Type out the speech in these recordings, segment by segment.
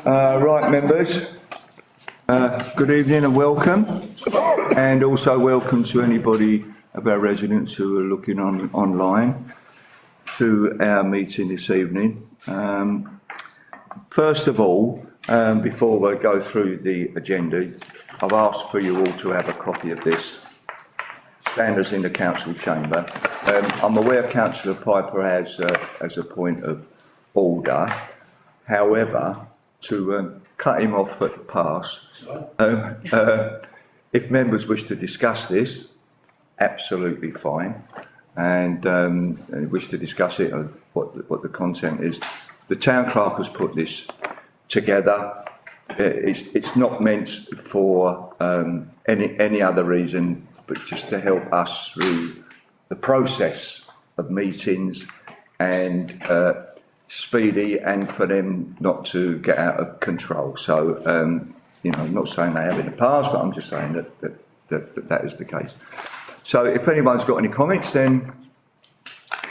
Right, members, good evening and welcome, and also welcome to anybody of our residents who are looking online to our meeting this evening. First of all, before we go through the agenda, I've asked for you all to have a copy of this. Standards in the council chamber. I'm aware Councillor Piper has a point of order. However, to cut him off at the pass, if members wish to discuss this, absolutely fine, and wish to discuss it, what the content is. The town clerk has put this together. It's not meant for any other reason, but just to help us through the process of meetings and speedy, and for them not to get out of control. So, you know, I'm not saying they have in the past, but I'm just saying that is the case. So if anyone's got any comments, then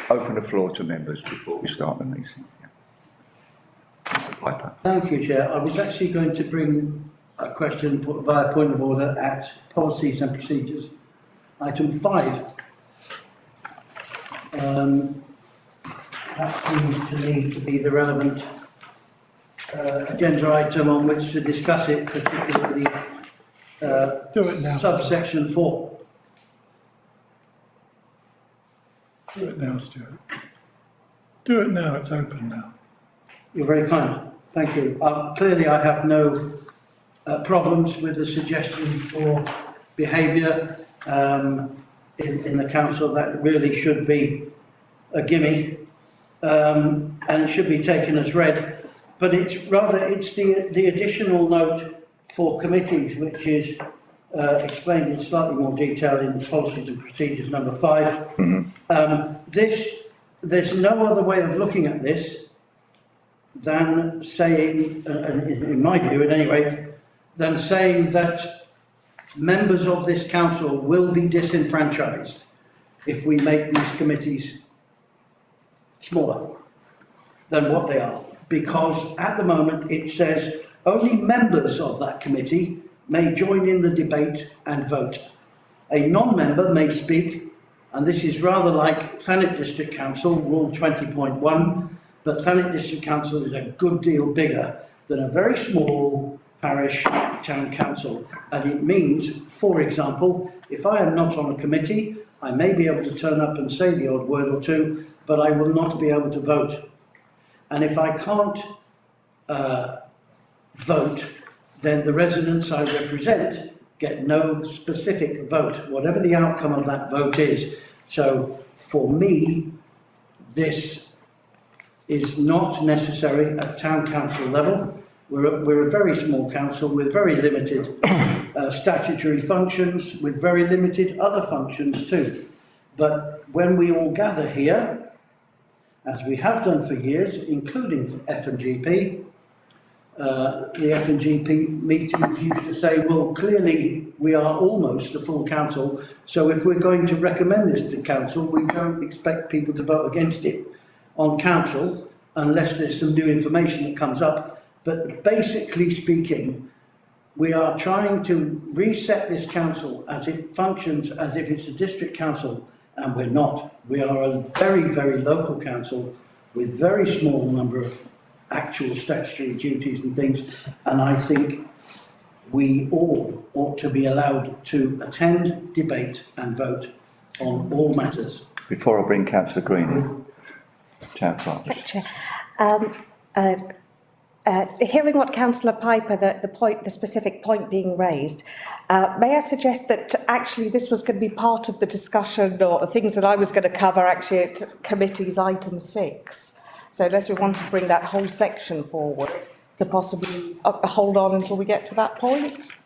open the floor to members before we start the meeting. Yeah. Thank you, Chair. I was actually going to bring a question via point of order at policies and procedures, item 5. That seems to me to be the relevant agenda item on which to discuss it, particularly Do it now. subsection 4. Do it now, Stuart. Do it now, it's open now. You're very kind. Thank you. Clearly, I have no problems with the suggestion for behaviour in the council. That really should be a gimme, and it should be taken as read. But it's the additional note for committees, which is explained in slightly more detail in policies and procedures number 5. There's no other way of looking at this than saying, in my view at any rate, than saying that members of this council will be disenfranchised if we make these committees smaller than what they are. Because at the moment it says only members of that committee may join in the debate and vote. A non-member may speak, and this is rather like Thanet District Council, Rule 20.1, but Thanet District Council is a good deal bigger than a very small parish town council. And it means, for example, if I am not on a committee, I may be able to turn up and say the odd word or two, but I will not be able to vote. And if I can't vote, then the residents I represent get no specific vote, whatever the outcome of that vote is. So for me, this is not necessary at town council level. We're a very small council with very limited statutory functions, with very limited other functions too. But when we all gather here, as we have done for years, including F&GP, the F&GP meetings used to say, well, clearly we are almost a full council, so if we're going to recommend this to council, we don't expect people to vote against it on council unless there's some new information that comes up. But basically speaking, we are trying to reset this council as it functions as if it's a district council, and we're not. We are a very, very local council with very small number of actual statutory duties and things, and I think we all ought to be allowed to attend, debate and vote on all matters. Before I bring Councillor Green in, Chair Clark. Hearing what Councillor Piper, the specific point being raised, may I suggest that actually this was going to be part of the discussion or things that I was going to cover actually at committee's item 6. So unless we want to bring that whole section forward to possibly hold on until we get to that point.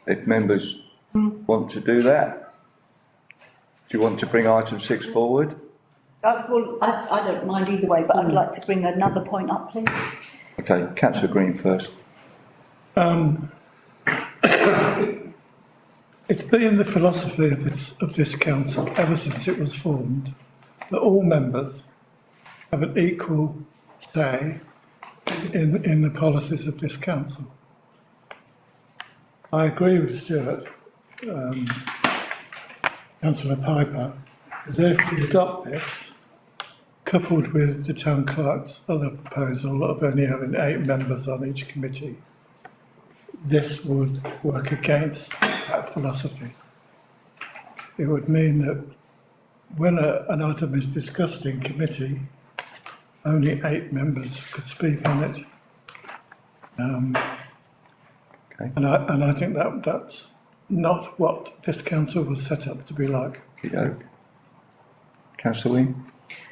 If members want to do that, do you want to bring item 6 forward? Well, I don't mind either way, but I'd like to bring another point up, please. Okay, Councillor Green first. It's been the philosophy of this council ever since it was formed that all members have an equal say in the policies of this council. I agree with Stuart, Councillor Piper, that if we adopt this, coupled with the town clerk's other proposal of only having 8 members on each committee, this would work against that philosophy. It would mean that when an item is discussed in committee, only 8 members could speak on it. Okay. And I think that's not what this council was set up to be like. Councillor Wing?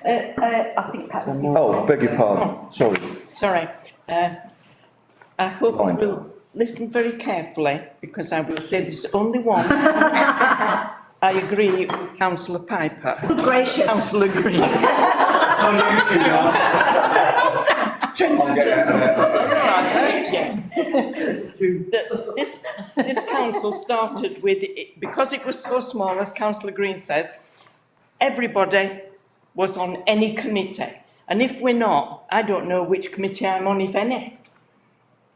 I think that was. Oh, beg your pardon, sorry. Sorry, I hope you will listen very carefully, because I will say there's only one. I agree with Councillor Piper. Gracious. Councillor Green. This council started with, because it was so small, as Councillor Green says, everybody was on any committee. And if we're not, I don't know which committee I'm on, if any,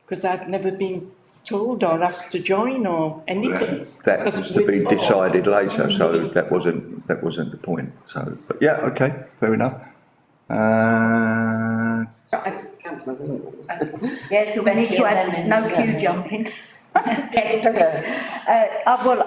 because I've never been told or asked to join or anything. That was to be decided later, so that wasn't the point. So, but yeah, okay, fair enough. Yeah, so we need to add no queue jumping. Well,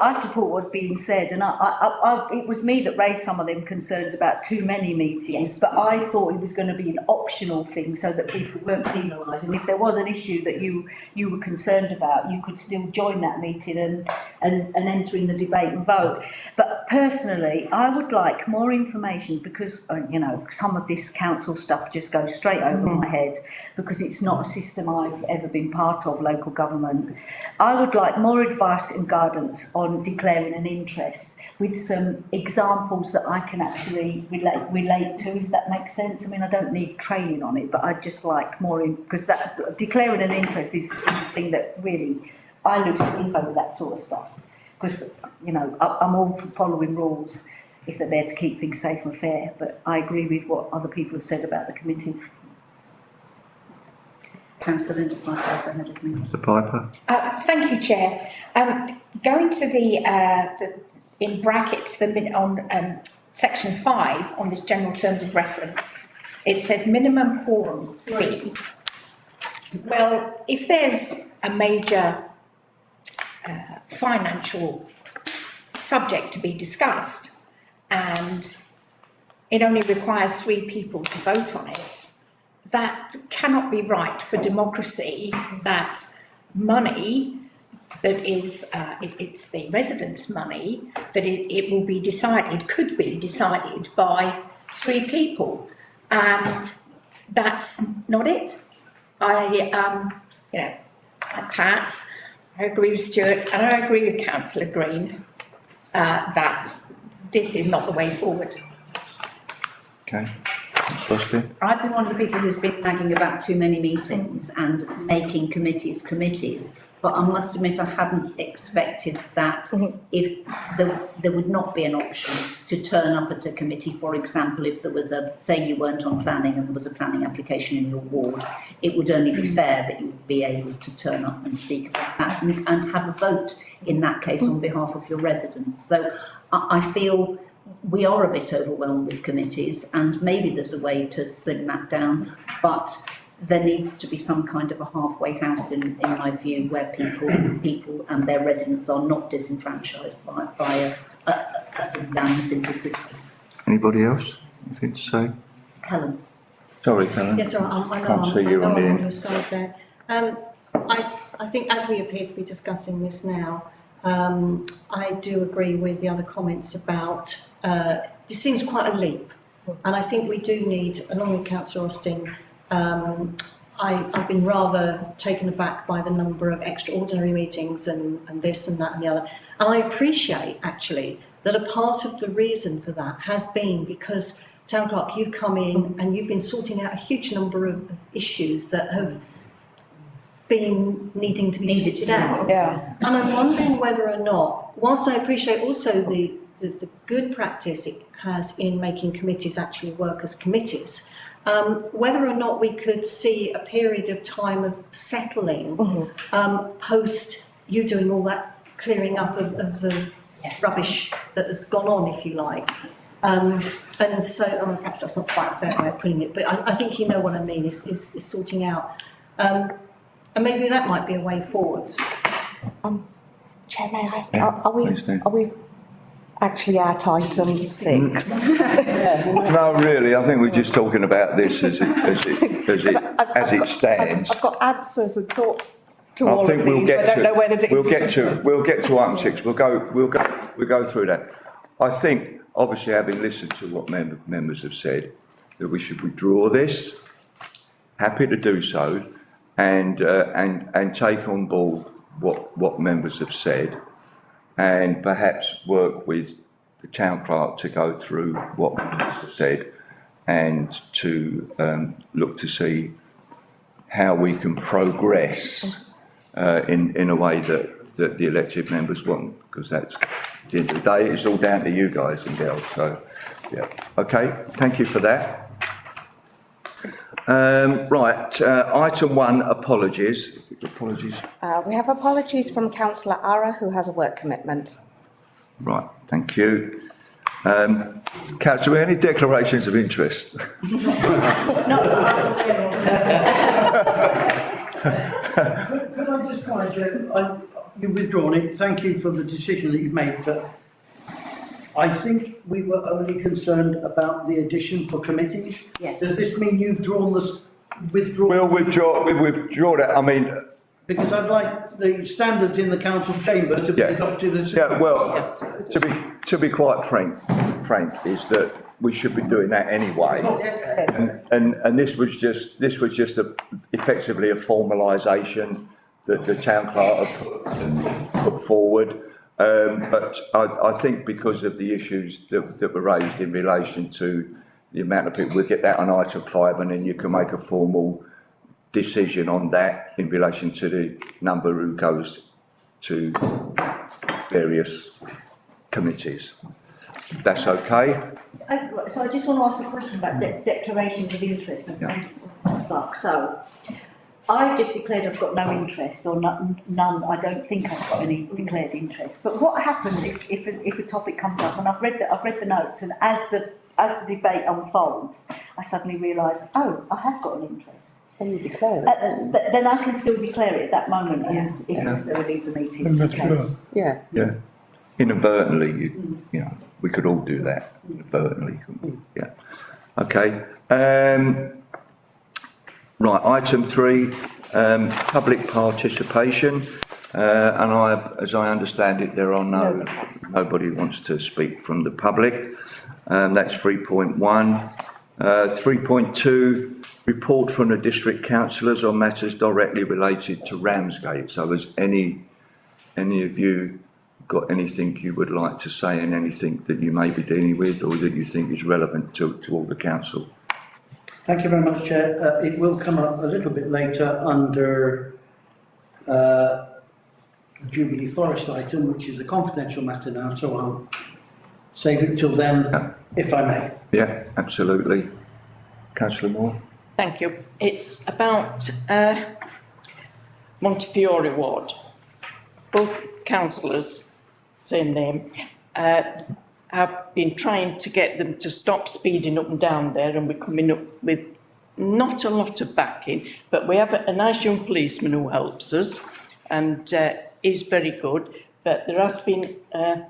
I support what's being said, and it was me that raised some of them concerns about too many meetings, but I thought it was going to be an optional thing so that people weren't penalised, and if there was an issue that you were concerned about, you could still join that meeting and enter in the debate and vote. But personally, I would like more information, because some of this council stuff just goes straight over my head, because it's not a system I've ever been part of, local government. I would like more advice and guidance on declaring an interest, with some examples that I can actually relate to, if that makes sense. I mean, I don't need training on it, but I'd just like more, because that declaring an interest is the thing that really, I lose sleep over that sort of stuff. Because, I'm all for following rules if they're there to keep things safe and fair, but I agree with what other people have said about the committees. Councillor Linda Piper also ahead of me. Mr. Piper? Thank you, Chair. Going to the in brackets, on section 5, on this general terms of reference, it says minimum quorum 3. Well, if there's a major financial subject to be discussed and it only requires 3 people to vote on it, that cannot be right for democracy, that money that is, it's the residents' money, that it will be decided, could be decided by 3 people. And that's not it. Pat, I agree with Stuart, and I agree with Councillor Green, that this is not the way forward. Okay. I've been one of the people who's been nagging about too many meetings and making committees, but I must admit I hadn't expected that if there would not be an option to turn up at a committee. For example, if there was say you weren't on planning and there was a planning application in your ward, it would only be fair that you would be able to turn up and speak about that and have a vote in that case on behalf of your residents. So I feel we are a bit overwhelmed with committees, and maybe there's a way to slim that down, but there needs to be some kind of a halfway house in my view, where people and their residents are not disenfranchised by a slim down and simple system. Anybody else? Anything to say? Helen. Sorry, Helen. Yes, sir, I know Can't see you I'm on the on end. your side there. I think as we appear to be discussing this now, I do agree with the other comments about, this seems quite a leap. And I think we do need, along with Councillor Austin, I've been rather taken aback by the number of extraordinary meetings and this and that and the other. And I appreciate actually that a part of the reason for that has been because, Town Clerk, you've come in and you've been sorting out a huge number of issues that have been needing to be sorted out. Yeah. And I'm wondering whether or not, whilst I appreciate also the good practice it has in making committees actually work as committees, whether or not we could see a period of time of settling, post you doing all that clearing up of the rubbish that has gone on, if you like. And so, perhaps that's not quite a fair way of putting it, but I think you know what I mean, is sorting out. And maybe that might be a way forward. Chair, may I ask, Yeah, are we actually at item 6? No, really, I think we're just talking about this as it stands. I've got answers and thoughts to all I of think we'll these, but I get don't know whether to. we'll get to item 6. We'll go through that. I think, obviously, having listened to what members have said, that we should withdraw this. Happy to do so, and take on board what members have said, and perhaps work with the town clerk to go through what members have said, and to look to see how we can progress in a way that the elected members want, because that's, at the end of the day, it's all down to you guys and girls. So, yeah, okay, thank you for that. Right, item 1, apologies. Apologies. We have apologies from Councillor Ara, who has a work commitment. Right, thank you. Councillor, any declarations of interest? Could I just comment, you've withdrawn it, thank you for the decision that you've made, but I think we were only concerned about the addition for committees. Yes. Does this mean you've withdrawn? We'll withdraw that, I mean. Because I'd like the standards in the council chamber to be adopted as. Yeah, well, to be quite frank, is that we should be doing that anyway. And this was just effectively a formalisation that the town clerk put forward. But I think because of the issues that were raised in relation to the amount of people, we'll get that on item 5, and then you can make a formal decision on that in relation to the number who goes to various committees. That's okay? So I just want to ask a question about declarations of interest and clerk. So I've just declared I've got no interest, or none. I don't think I've got any declared interest. But what happens if a topic comes up, and I've read the notes, and as the debate unfolds, I suddenly realise, oh, I have got an interest. Can you declare it? Then I can still declare it at that moment, and if necessarily it's a meeting. Withdraw. Yeah. Inadvertently, you know, we could all do that. Inadvertently, couldn't we? Yeah. Okay. Right, item 3, public participation. And as I understand it, there are nobody wants to speak from the public. That's 3.1. 3.2, report from the district councillors on matters directly related to Ramsgate. So has any of you got anything you would like to say, and anything that you may be dealing with or that you think is relevant to all the council? Thank you very much, Chair. It will come up a little bit later under the Jubilee Forest item, which is a confidential matter now, so I'll save it till then, if I may. Yeah, absolutely. Councillor Moore? Thank you. It's about Montefiore Ward. Both councillors, same name, have been trying to get them to stop speeding up and down there, and we're coming up with not a lot of backing, but we have a nice young policeman who helps us and is very good. But there has been a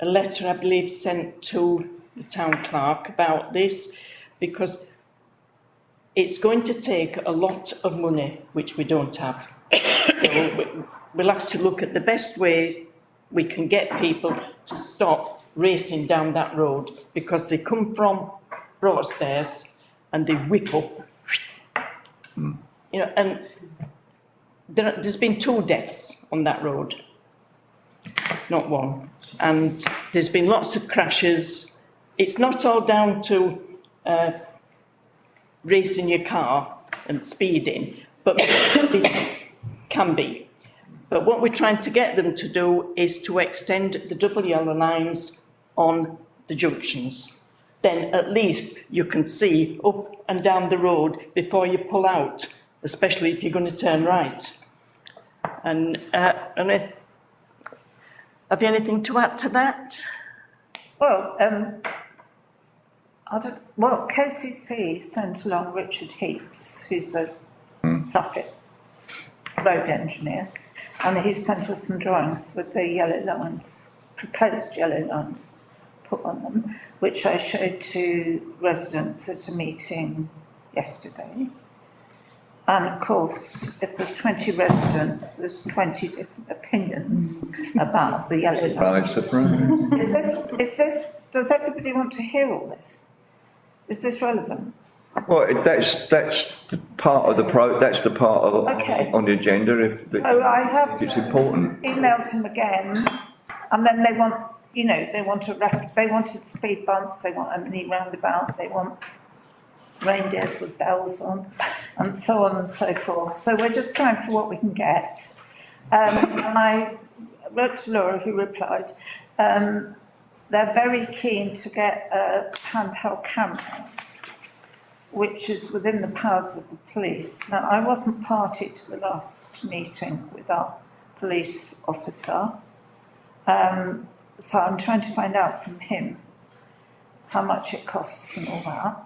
letter, I believe, sent to the town clerk about this, because it's going to take a lot of money, which we don't have. So we'll have to look at the best way we can get people to stop racing down that road, because they come from Broadstairs and they whip up. You know, and there's been 2 deaths on that road, not 1. And there's been lots of crashes. It's not all down to racing your car and speeding, but it can be. But what we're trying to get them to do is to extend the double yellow lines on the junctions. then at least you can see up and down the road before you pull out, especially if you're going to turn right. And have you anything to add to that? Well, KCC sent along Richard Heaps, who's a traffic road engineer, and he sent us some drawings with the yellow lines, proposed yellow lines put on them, which I showed to residents at a meeting yesterday. And of course, if there's 20 residents, there's 20 different opinions about the yellow lines. Does everybody want to hear all this? Is this relevant? Well, that's the part of that's the part of, Okay. on the agenda, So I have it's important. emailed him again, and then they want, they wanted speed bumps, they want a mini roundabout, they want reindeers with bells on, and so on and so forth. So we're just trying for what we can get. And I wrote to Laura, who replied, they're very keen to get a handheld camera, which is within the powers of the police. Now, I wasn't party to the last meeting with our police officer, so I'm trying to find out from him how much it costs and all that.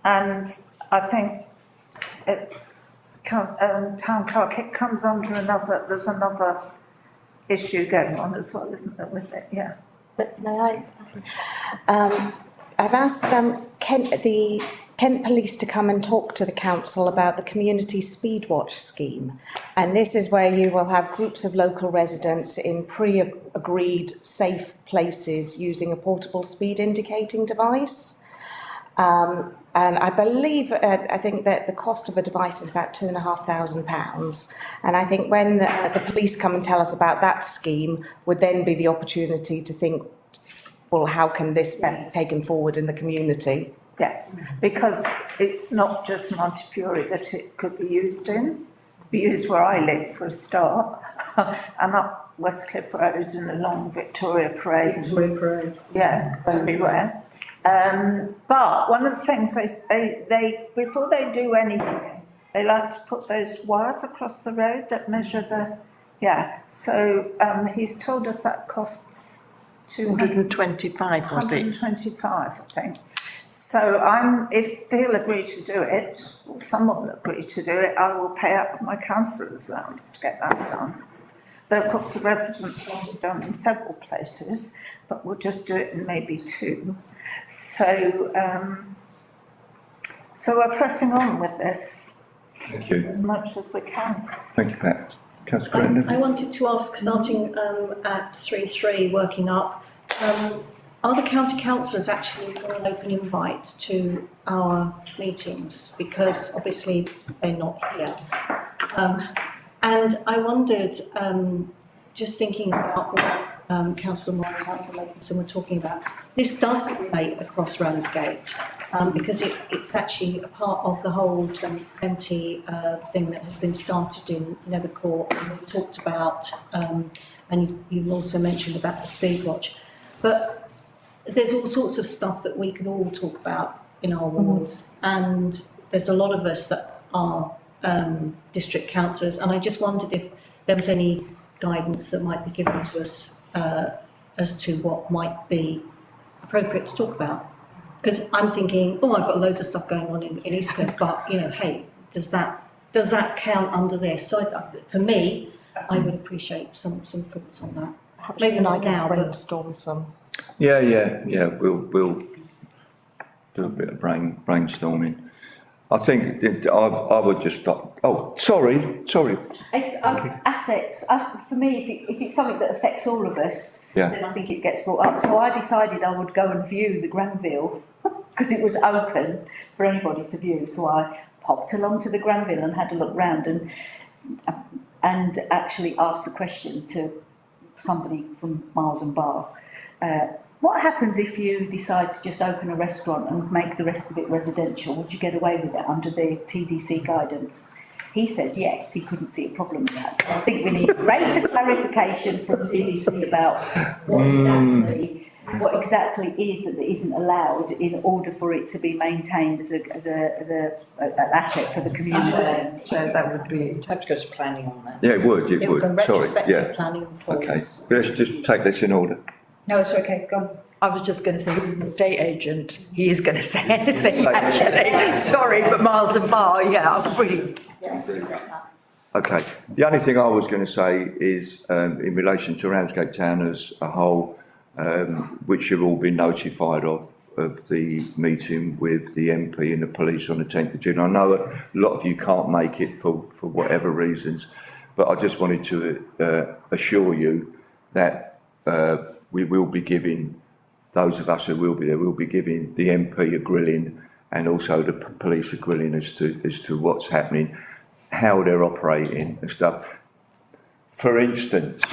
And I think town clerk, it comes under there's another issue going on as well, isn't there, with it? Yeah. But may I? I've asked Kent Police to come and talk to the council about the community speed watch scheme. And this is where you will have groups of local residents in pre-agreed safe places using a portable speed indicating device. And I believe, I think that the cost of a device is about £2,500. And I think when the police come and tell us about that scheme, would then be the opportunity to think, well, how can this be taken forward in the community? Yes, because it's not just Montefiore that it could be used in. Be used where I live for a start, and up Westcliff Road and along Victoria Parade. Yeah, everywhere. But one of the things they before they do anything, they like to put those wires across the road that measure so he's told us that costs 225, was it? 125, I think. So if he'll agree to do it, or someone will agree to do it, I will pay out of my councillor's allowance to get that done. But of course the residents want it done in several places, but we'll just do it in maybe 2. So we're pressing on with this. Thank you. As much as we can. Thank you, Pat. Councillor Grandin. I wanted to ask, starting at 3.3, working up, are the county councillors actually on an open invite to our meetings? Because obviously they're not here. And I wondered, just thinking about what Councillor Moore and Councillor Makinson were talking about, this does relate across Ramsgate, because it's actually a part of the whole 2020 thing that has been started in Nethercourt, and we've talked about, and you've also mentioned about the speed watch. But there's all sorts of stuff that we could all talk about in our wards, and there's a lot of us that are district councillors, and I just wondered if there was any guidance that might be given to us as to what might be appropriate to talk about. Because I'm thinking, I've got loads of stuff going on in Eastcliff, but hey, does that count under this? So for me, I would appreciate some thoughts on that. Perhaps Maybe not now, but brainstorm some. Yeah, we'll do a bit of brainstorming. I think that I would just stop. Oh, sorry. It's assets. For me, if it's something that affects all of us, then I think it gets brought up. So I decided I would go and view the Granville because it was open for anybody to view. So I popped along to the Granville and had a look round and actually asked the question to somebody from Miles and Bar. What happens if you decide to just open a restaurant and make the rest of it residential? Would you get away with it under the TDC guidance? He said yes, he couldn't see a problem with that. So I think we need greater clarification from TDC about what exactly what exactly is and isn't allowed in order for it to be maintained as an asset for the community. So that would be. You'd have to go to planning on that. Yeah, it would, It would go sorry, retrospective yeah. planning for Okay, us. let's just take this in order. No, it's okay, go on. I was just going to say, he was an estate agent, he is going to say anything, actually. Sorry, but miles and bar, yeah, I'm really. Okay, the only thing I was going to say is, in relation to Ramsgate Town as a whole, which you've all been notified of the meeting with the MP and the police on the 10th of June. I know a lot of you can't make it for whatever reasons, but I just wanted to assure you that we will be giving, those of us who will be there, we'll be giving the MP a grilling and also the police a grilling as to what's happening, how they're operating and stuff. For instance,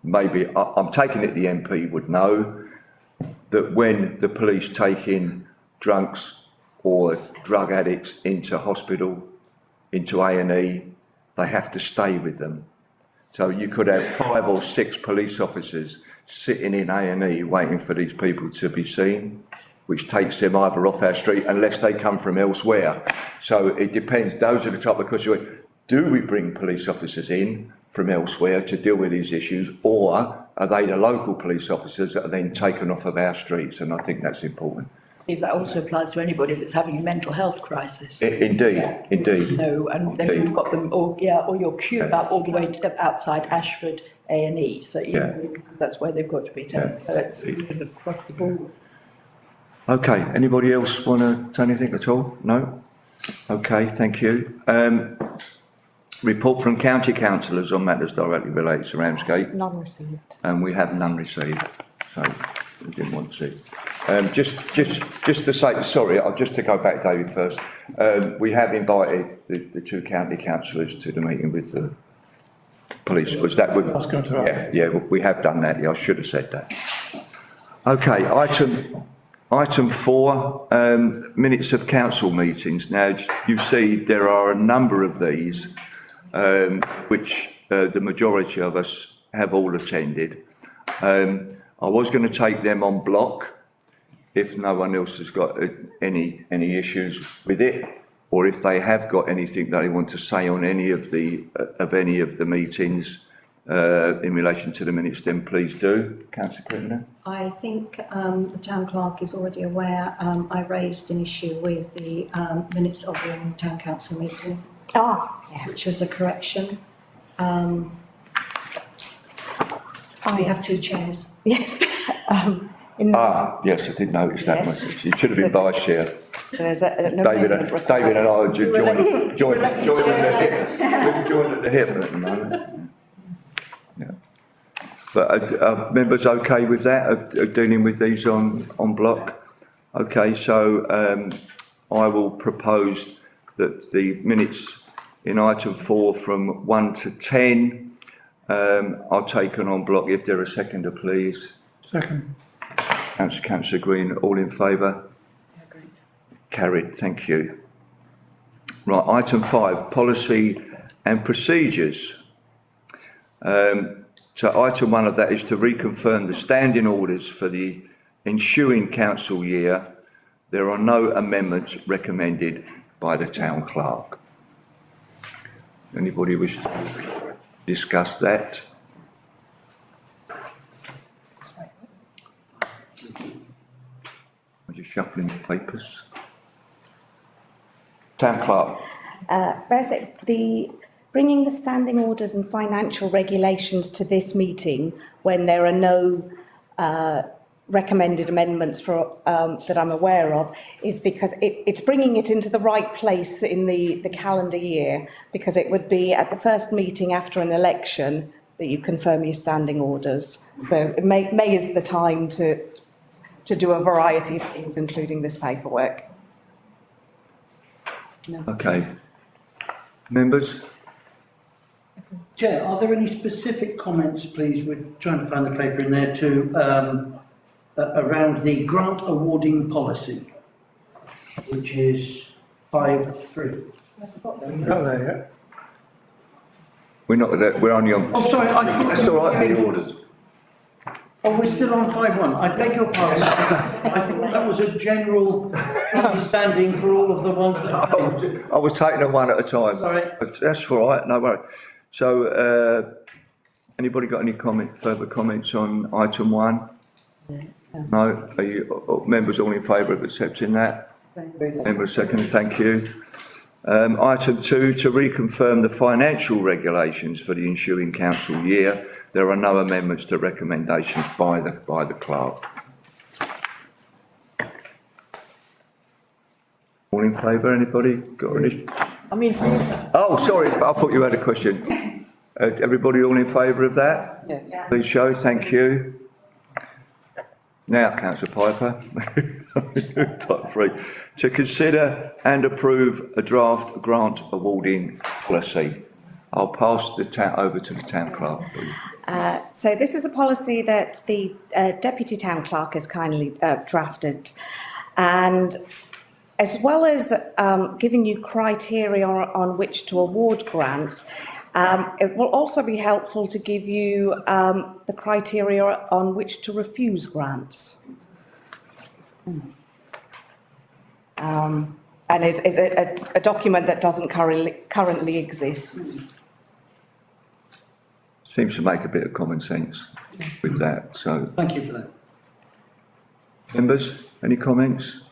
maybe I'm taking it the MP would know that when the police take in drunks or drug addicts into hospital, into A&E, they have to stay with them. So you could have 5 or 6 police officers sitting in A&E waiting for these people to be seen, which takes them either off our street unless they come from elsewhere. So it depends. Those are the type of questions. Do we bring police officers in from elsewhere to deal with these issues, or are they the local police officers that are then taken off of our streets? And I think that's important. Steve, that also applies to anybody that's having a mental health crisis. Indeed, indeed. No, and then Indeed. you've got them, or you're queued up all the way to outside Ashford A&E, so you know, because that's where they've got to be taken, so it's across the board. Okay, anybody else want to say anything at all? No? Okay, thank you. Report from county councillors on matters directly related to Ramsgate. None received. And we have none received, so we didn't want to. Just to say, sorry, just to go back, David, first. We have invited the 2 county councillors to the meeting with the police. Was that? I was going to ask. Yeah, we have done that. Yeah, I should have said that. Okay, item 4, minutes of council meetings. Now, you see there are a number of these, which the majority of us have all attended. I was going to take them on block if no one else has got any issues with it, or if they have got anything that they want to say on any of the meetings in relation to the minutes, then please do. Councillor Crittenden. I think the town clerk is already aware. I raised an issue with the minutes of the town council meeting, Yes. which was a correction. We have 2 chairs. Yes. Yes, I did notice that. Yes. You should have been vice chair. So there's a David and I are joined at the hip at the moment. Yeah. But are members okay with that, of dealing with these on block? Okay, so I will propose that the minutes in item 4 from 1 to 10 are taken on block. If there are a seconder, please. Second. Councillor Green, all in favour? Carried, thank you. Right, item 5, policy and procedures. So item 1 of that is to reconfirm the standing orders for the ensuing council year. There are no amendments recommended by the town clerk. Anybody wish to discuss that? I'm just shuffling the papers. Town clerk. Where's it? Bringing the standing orders and financial regulations to this meeting when there are no recommended amendments for that I'm aware of is because it's bringing it into the right place in the calendar year, because it would be at the first meeting after an election that you confirm your standing orders. So May is the time to do a variety of things, including this paperwork. No. Okay. Members? Chair, are there any specific comments, please? We're trying to find the paper in there around the grant awarding policy, which is 5.3. Not there yet. We're not there, we're only on. Oh, sorry, I thought. That's all right. The orders. Oh, we're still on 5-1. I beg your pardon. I think that was a general understanding for all of the ones that came. I was taking them one at a time. Sorry. That's all right, no worry. So, anybody got any further comments on item 1? No? Are you, members all in favour of accepting that? Members second, thank you. Item 2, to reconfirm the financial regulations for the ensuing council year. There are no amendments to recommendations by the clerk. All in favour, anybody? Got any? Oh, sorry, I thought you had a question. Everybody all in favour of that? Yeah. Please show, thank you. Now, councillor Piper, type 3, to consider and approve a draft grant awarding policy. I'll pass over to the town clerk, please. So this is a policy that the Deputy Town Clerk has kindly drafted, and as well as giving you criteria on which to award grants, it will also be helpful to give you the criteria on which to refuse grants. And it's a document that doesn't currently exist. Seems to make a bit of common sense with that, so. Thank you for that. Members, any comments?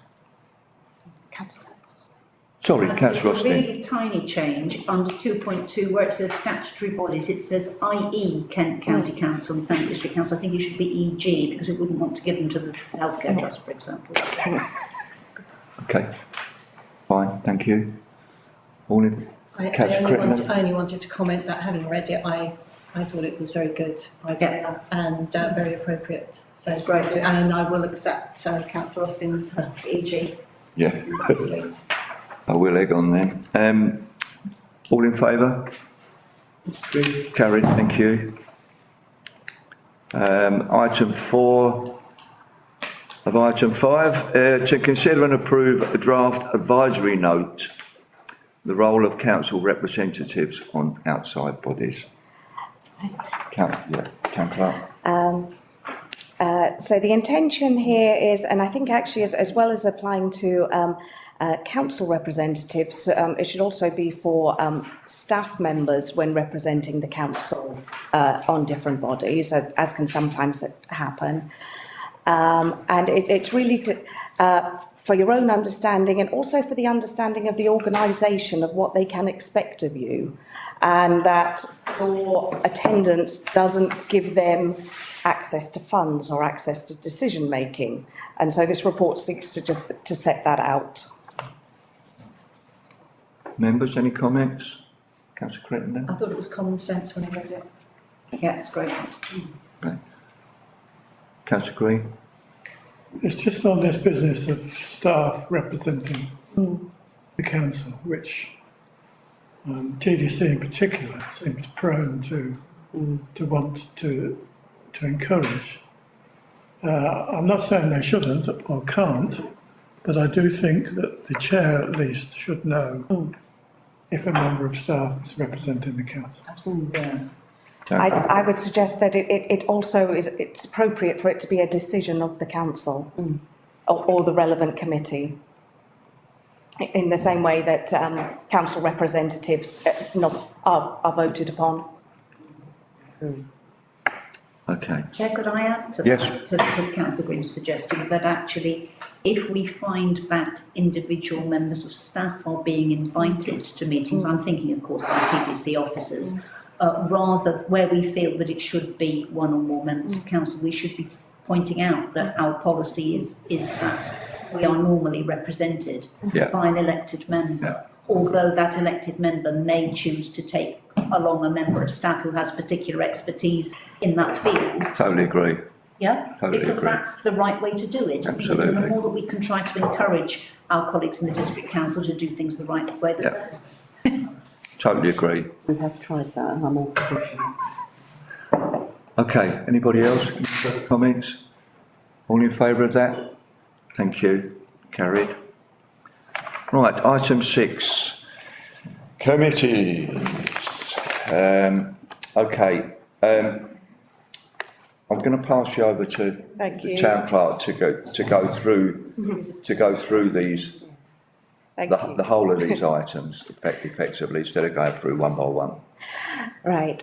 Sorry, councillor It's a Austin. really tiny change under 2.2 where it says statutory bodies, it says i.e. Kent County Council and Kent District Council. I think it should be e.g. because we wouldn't want to give them to the healthcare trust, for example. Okay, fine, thank you. All in, I only wanted to comment that having read it, I thought it was very good idea and very appropriate. So That's great. And I will accept Councillor Austin's e.g. yeah. I will egg on then. All in favour? Carried, thank you. Item 4 of item 5, to consider and approve a draft advisory note, the role of council representatives on outside bodies. Town clerk. So the intention here is, and I think actually as well as applying to council representatives, it should also be for staff members when representing the council on different bodies, as can sometimes happen. And it's really for your own understanding and also for the understanding of the organisation of what they can expect of you, and that your attendance doesn't give them access to funds or access to decision making. And so this report seeks to set that out. Members, any comments? Councillor Crittenden? I thought it was common sense when I read it. Yeah, it's great. Okay. Councillor Green? It's just on this business of staff representing the council, which TDC in particular seems prone to want to encourage. I'm not saying they shouldn't or can't, but I do think that the chair at least should know if a member of staff is representing the council. Absolutely. Yeah. I would suggest that it also it's appropriate for it to be a decision of the council or the relevant committee, in the same way that council representatives are voted upon. Okay. Chair, could I add to Yes. that, to Councillor Green's suggestion, that actually if we find that individual members of staff are being invited to meetings, I'm thinking of course by TDC officers, rather where we feel that it should be one or more members of council, we should be pointing out that our policy is that we are normally represented by an elected member, although that elected member may choose to take along a member of staff who has particular expertise in that field. Totally agree. Yeah, Totally because agree. that's the right way to do it, isn't it? And the more that we can try to encourage our colleagues in the district council to do things the right way, the better. Totally agree. We have tried that and I'm all for it. Okay, anybody else? Any further comments? All in favour of that? Thank you. Carried. Right, item 6. Committees. Okay. I'm going to pass you over to Thank the you. town clerk to go through these, Thank you. the whole of these items effectively, instead of going through one by one. Right.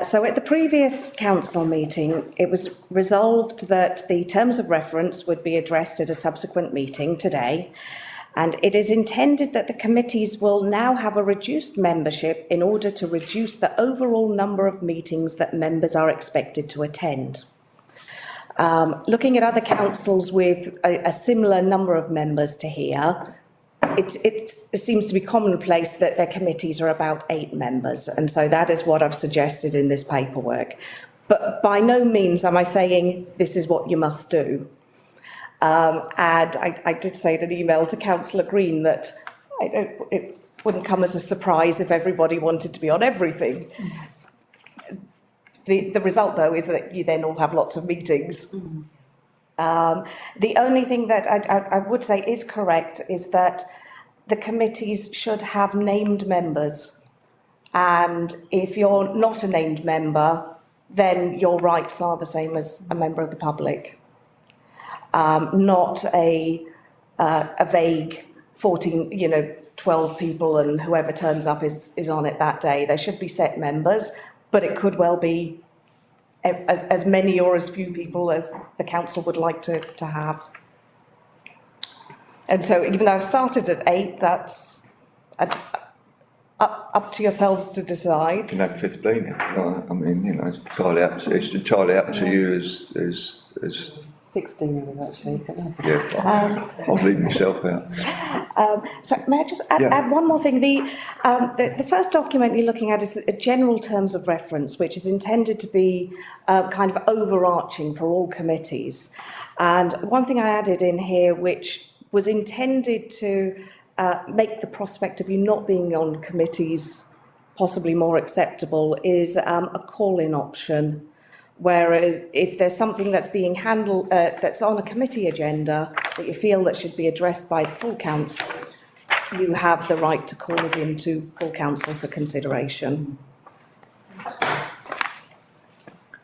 So at the previous council meeting, it was resolved that the terms of reference would be addressed at a subsequent meeting today. And it is intended that the committees will now have a reduced membership in order to reduce the overall number of meetings that members are expected to attend. Looking at other councils with a similar number of members to here, it seems to be commonplace that their committees are about 8 members. And so that is what I've suggested in this paperwork. But by no means am I saying this is what you must do. And I did say in an email to Councillor Green that it wouldn't come as a surprise if everybody wanted to be on everything. The result, though, is that you then all have lots of meetings. The only thing that I would say is correct is that the committees should have named members. And if you're not a named member, then your rights are the same as a member of the public. Not a vague 14, 12 people and whoever turns up is on it that day. There should be set members, but it could well be as many or as few people as the council would like to have. And so even though I've started at 8, that's up to yourselves to decide. You can have 15 if you like. I mean, it's entirely up to you as 16 of us actually, but no. yeah, I'll leave myself out. So may I just add one more thing? The first document you're looking at is a general terms of reference, which is intended to be kind of overarching for all committees. And one thing I added in here, which was intended to make the prospect of you not being on committees possibly more acceptable, is a call-in option. Whereas if there's something that's being handled, that's on a committee agenda that you feel that should be addressed by the full council, you have the right to call it into full council for consideration.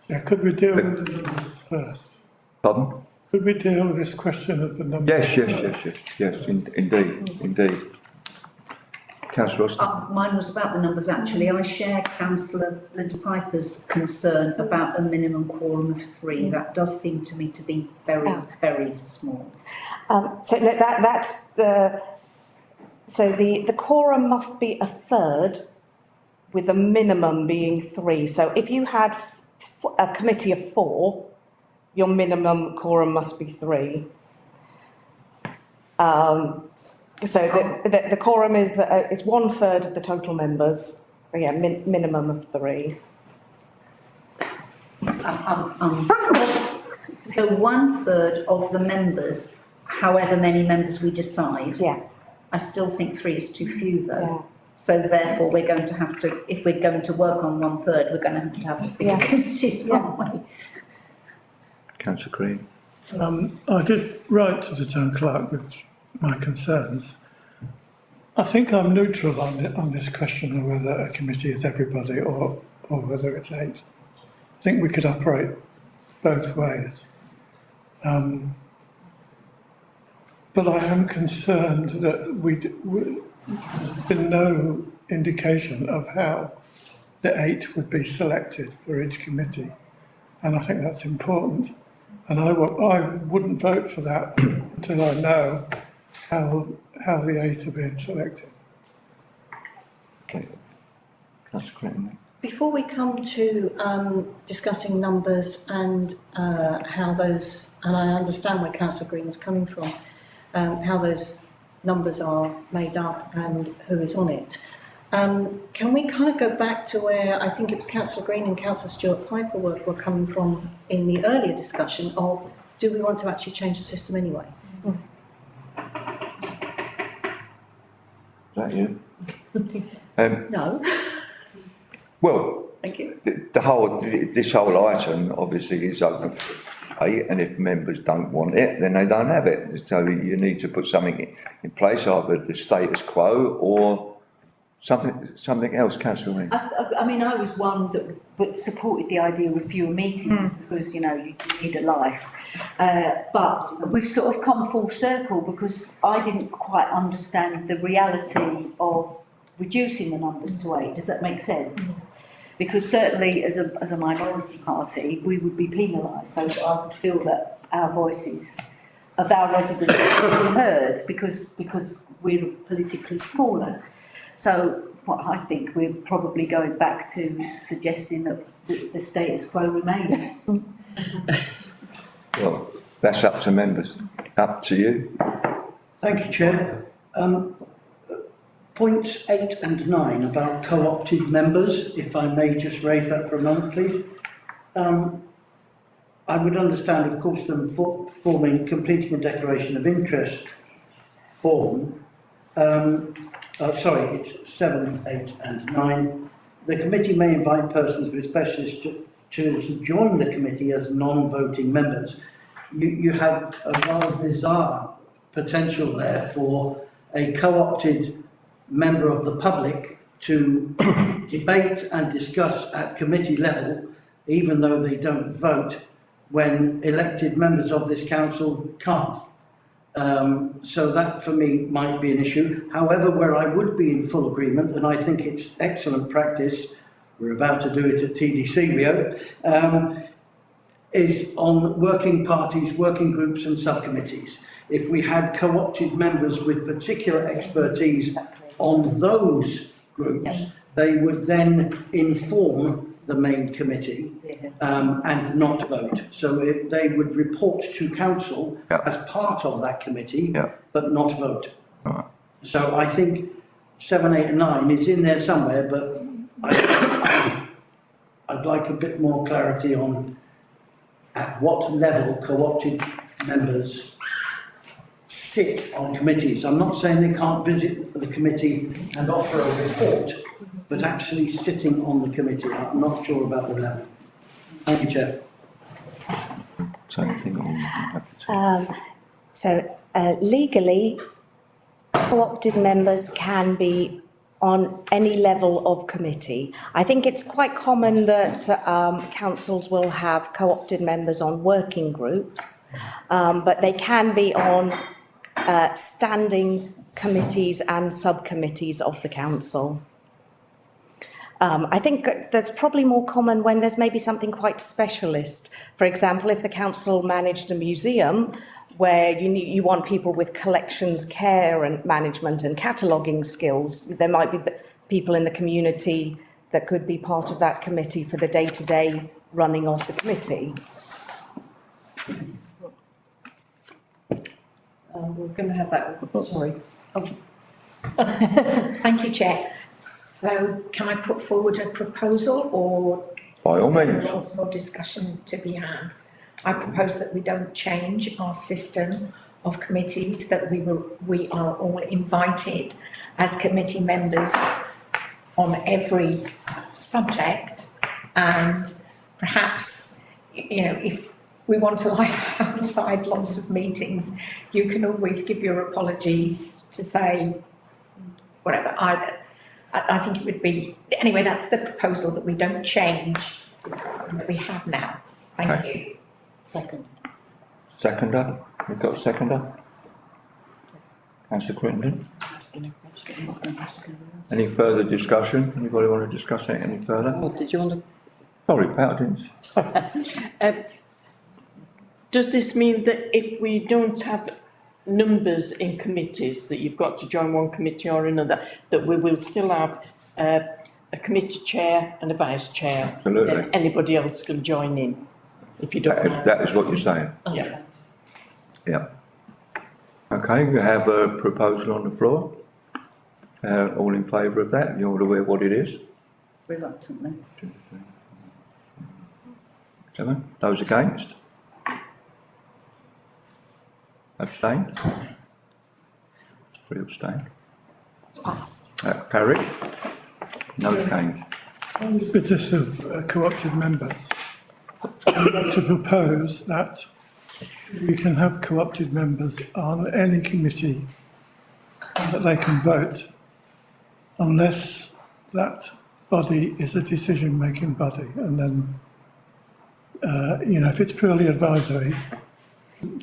Yeah, could we deal with the numbers first? Pardon? Could we deal with this question of the numbers? Yes, indeed. Councillor Austin. Mine was about the numbers actually. I share Councillor Linda Piper's concern about a minimum quorum of 3. That does seem to me to be very, very small. So no, that's the quorum must be a third, with a minimum being 3. So if you had a committee of 4, your minimum quorum must be 3. So the quorum is 1/3 of the total members. Yeah, minimum of 3. So 1/3 of the members, however many members we decide. Yeah. I still think 3 is too few though. Yeah. So therefore we're going to have to, if we're going to work on 1/3, we're going to have bigger committees, aren't we? Councillor Green. I did write to the town clerk with my concerns. I think I'm neutral on this question of whether a committee is everybody or whether it's 8. I think we could operate both ways. But I am concerned that there's been no indication of how the 8 would be selected for each committee. And I think that's important. And I wouldn't vote for that until I know how the 8 are being selected. Okay. Councillor Clinton. Before we come to discussing numbers and how those, and I understand where Councillor Green is coming from, how those numbers are made up and who is on it. Can we kind of go back to where I think it was Councillor Green and Councillor Stuart Piper were coming from in the earlier discussion of, do we want to actually change the system anyway? Is that you? No. Well, Thank you. this whole item obviously is open for debate, and if members don't want it, then they don't have it. So you need to put something in place, either the status quo or something else, Councillor Green. I mean, I was one that but supported the idea of fewer meetings because, you know, you need a life. But we've sort of come full circle because I didn't quite understand the reality of reducing the numbers to 8. Does that make sense? Because certainly as a minority party, we would be penalised. So I would feel that our voices of our residents would be heard because we're politically smaller. So what I think we're probably going back to suggesting that the status quo remains. Well, that's up to members, up to you. Thank you, Chair. Points 8 and 9 about co-opted members, if I may just raise that for a moment, please. I would understand, of course, them completing a declaration of interest form. Sorry, it's 7, 8 and 9. The committee may invite persons with specialist to join the committee as non-voting members. You have a rather bizarre potential there for a co-opted member of the public to debate and discuss at committee level, even though they don't vote, when elected members of this council can't. So that for me might be an issue. However, where I would be in full agreement, and I think it's excellent practice, we're about to do it at TDC, Rio, is on working parties, working groups and subcommittees. If we had co-opted members with particular expertise on those groups, they would then inform the main committee and not vote. So they would report to council as part of that committee, but not vote. Right. So I think 7, 8 and 9 is in there somewhere, but I'd like a bit more clarity on at what level co-opted members sit on committees. I'm not saying they can't visit the committee and offer a report, but actually sitting on the committee. I'm not sure about the level. Thank you, Chair. Same thing on. Legally, co-opted members can be on any level of committee. I think it's quite common that councils will have co-opted members on working groups, but they can be on standing committees and subcommittees of the council. I think that's probably more common when there's maybe something quite specialist. For example, if the council managed a museum where you want people with collections care and management and cataloguing skills, there might be people in the community that could be part of that committee for the day-to-day running of the committee. We're going to have that, sorry. Oh. Thank you, Chair. So can I put forward a proposal or? By all means. There's more discussion to be had. I propose that we don't change our system of committees, that we are all invited as committee members on every subject, and perhaps, you know, if we want to live outside lots of meetings, you can always give your apologies to say whatever. I think it would be, anyway, that's the proposal, that we don't change the system that we have now. Thank you. Second. Seconder? We've got a seconder? Councillor Crittenden? Any further discussion? Anybody want to discuss it any further? Oh, did you want to? Sorry, Pat, I didn't. Does this mean that if we don't have numbers in committees, that you've got to join one committee or another, that we will still have a committee chair and a vice chair? Absolutely. And anybody else can join in, if you don't mind. That is what you're saying? Yeah. Yeah. Okay, you have a proposal on the floor. All in favour of that? You're all aware what it is? Reluctantly. Those against? Abstain? 3 abstain. It's passed. Carried? No change. Business of co-opted members. I want to propose that we can have co-opted members on any committee and that they can vote unless that body is a decision-making body, and then, if it's purely advisory,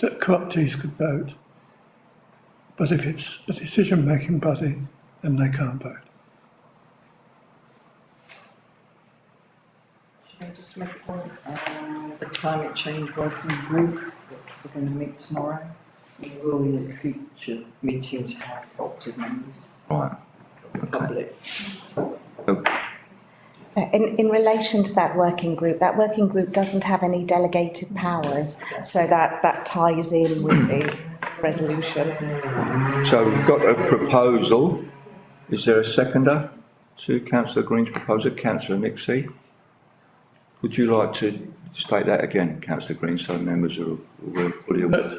that co-optees could vote. But if it's a decision-making body, then they can't vote. Should I just make a point? The climate change working group, we're going to meet tomorrow. We will in future meetings have co-opted members. Right. The public. So in relation to that working group doesn't have any delegated powers, so that ties in with the resolution. So we've got a proposal. Is there a seconder to Councillor Green's proposal? Councillor Nixie? Would you like to state that again, Councillor Green, so members are fully aware? But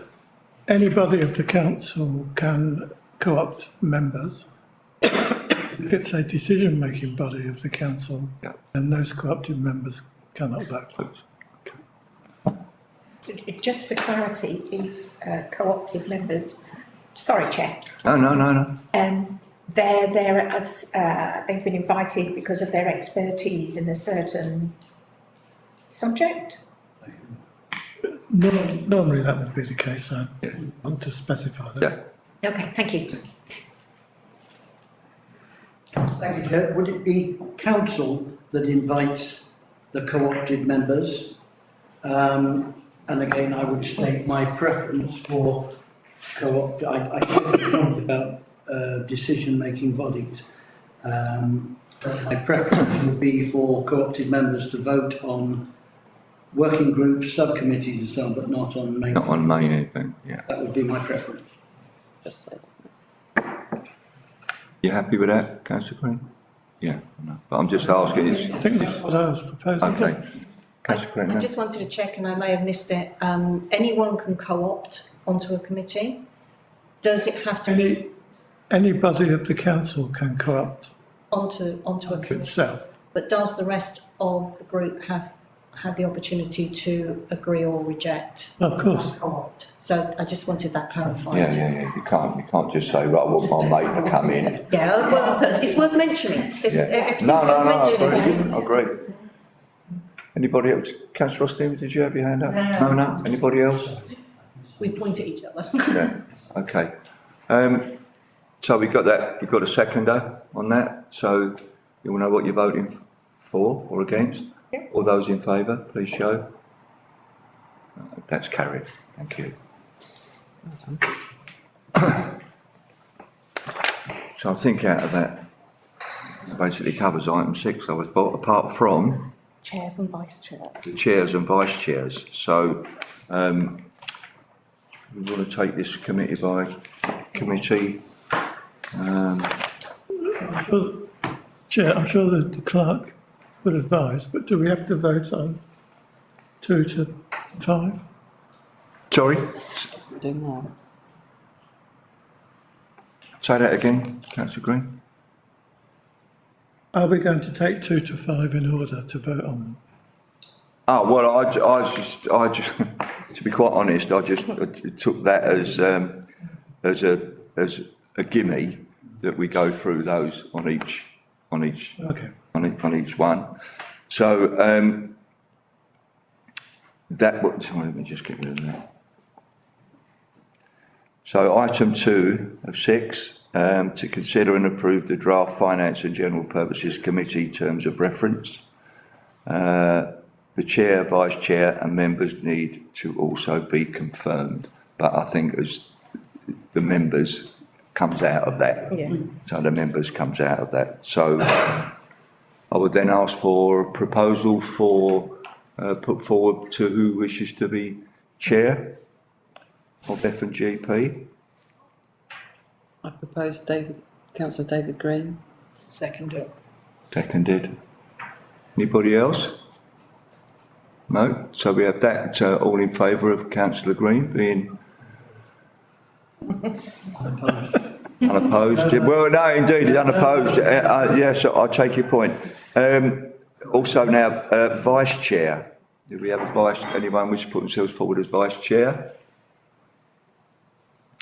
anybody of the council can co-opt members. If it's a decision-making body of the council, Yeah. then those co-opted members cannot vote. Just for clarity, these co-opted members, sorry, Chair, No. they're there as, they've been invited because of their expertise in a certain subject? Normally that would be the case, I want to specify that. Yeah. Okay, thank you. Thank you, Chair. Would it be council that invites the co-opted members? And again, I would state my preference for co-opt, I think the point about decision-making bodies. My preference would be for co-opted members to vote on working groups, subcommittees and so on, but not on main. Not on main event, yeah. That would be my preference. Just say. You happy with that, Councillor Green? Yeah, no. But I'm just asking, I think that's what I was proposing. okay. Councillor Green, I no? just wanted to check, and I may have missed it, anyone can co-opt onto a committee? Does it have to be Anybody of the council can co-opt onto a committee? itself. But does the rest of the group have the opportunity to agree or reject? Of course. Co-opt. So I just wanted that clarified. Yeah. You can't just say, right, I want my mate to come in. Yeah, well, it's worth mentioning. Yeah. No, I agree. Anybody else? Councillor Austin, did you have your hand up? No. Anybody else? We point at each other. Yeah, okay. So we've got that, we've got a seconder on that, so you all know what you're voting for or against? Yeah. All those in favour, please show. That's carried, thank you. So I think out of that, basically covers item 6, I was bought, apart from Chairs and vice chairs. the chairs and vice chairs. So, we want to take this committee by committee. I'm sure that the clerk would advise, but do we have to vote on 2 to 5? Sorry, Do now. say that again, Councillor Green. Are we going to take 2 to 5 in order to vote on them? Oh, well, I just, to be quite honest, I took that as a gimme that we go through those on each Okay. on each one. So, sorry, let me just get rid of that. So item 2 of 6, to consider and approve the draft Finance and General Purposes Committee terms of reference. The chair, vice chair and members need to also be confirmed, but I think as the members comes out of that. Yeah. So the members comes out of that. So I would then ask for a proposal for, put forward to who wishes to be chair of F&GP. I propose Councillor David Green. Seconded. Seconded. Anybody else? No? So we have that, all in favour of Councillor Green being unopposed. Well, no, indeed, unopposed. Yes, I take your point. Also now, vice chair. Do we have a vice, anyone wish to put themselves forward as vice chair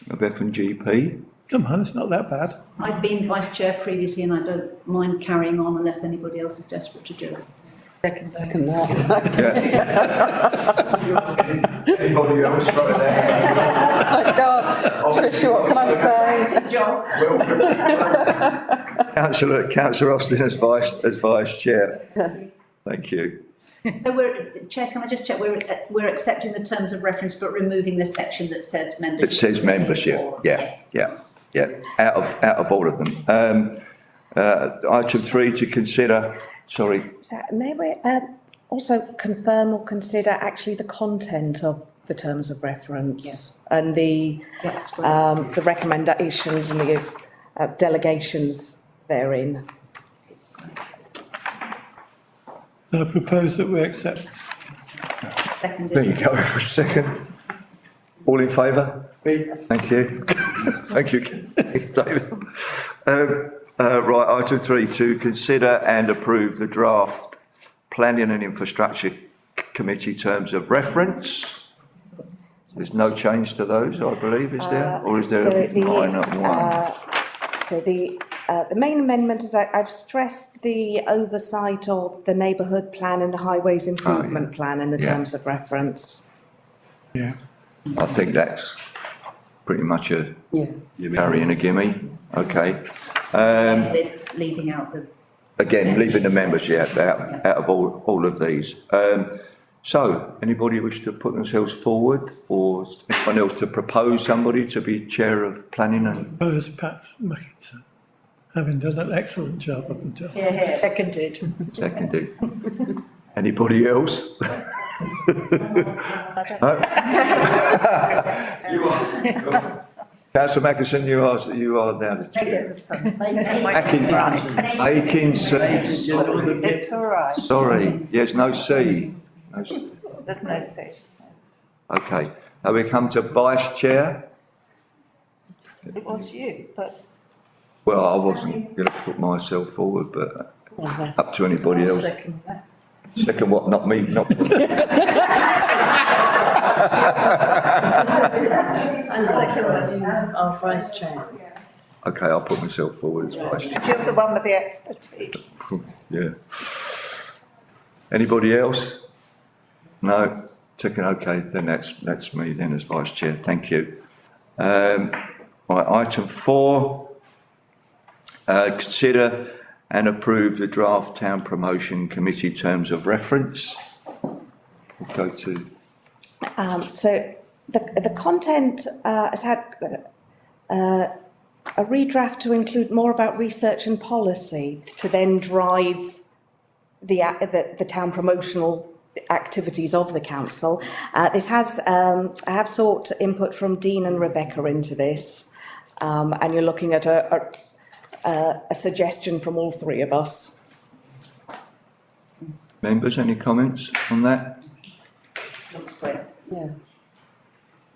of F&GP? Come on, it's not that bad. I've been vice chair previously and I don't mind carrying on unless anybody else is desperate to do it. Second that. Anybody else got there? Oh God, Tricia, what can I say? Councillor Austin as vice chair. Thank you. So Chair, can I just check, we're accepting the terms of reference but removing the section that says membership? It says membership, yeah, out of all of them. Item 3 to consider, sorry. So may we also confirm or consider actually the content of the terms of reference and the recommendations and the delegations therein? I propose that we accept. Seconded. There you go, for a second. All in favour? Thank you. Thank you, David. Right, item 3, to consider and approve the draft Planning and Infrastructure Committee terms of reference. There's no change to those, I believe, is there? Or is there a minor one? So the main amendment is I've stressed the oversight of the neighbourhood plan and the highways improvement plan in the terms of reference. Yeah. I think that's pretty much a carry and a gimme, okay. Leaving out the. Again, leaving the membership out of all of these. So, anybody wish to put themselves forward or anyone else to propose somebody to be chair of planning and? Propose Pat Mackinson, having done an excellent job up until. Yeah, seconded. Seconded. Anybody else? No? You are. Councillor Mackinson, you are now the chair. Mackinson. It's all right. Sorry, yes, no C. There's no C. Okay, now we come to vice chair. It was you, but. Well, I wasn't going to put myself forward, but up to anybody else. Second that. Second what? Not me, not. And second that you are vice chair. Okay, I'll put myself forward as vice chair. You're the one with the expertise. Yeah. Anybody else? No? Okay, then that's me then as vice chair, thank you. Right, item 4. Consider and approve the draft Town Promotion Committee terms of reference. We'll go to. So the content has had a redraft to include more about research and policy to then drive the town promotional activities of the council. This has, I have sought input from Dean and Rebecca into this, and you're looking at a suggestion from all 3 of us. Members, any comments on that? Looks great. Yeah.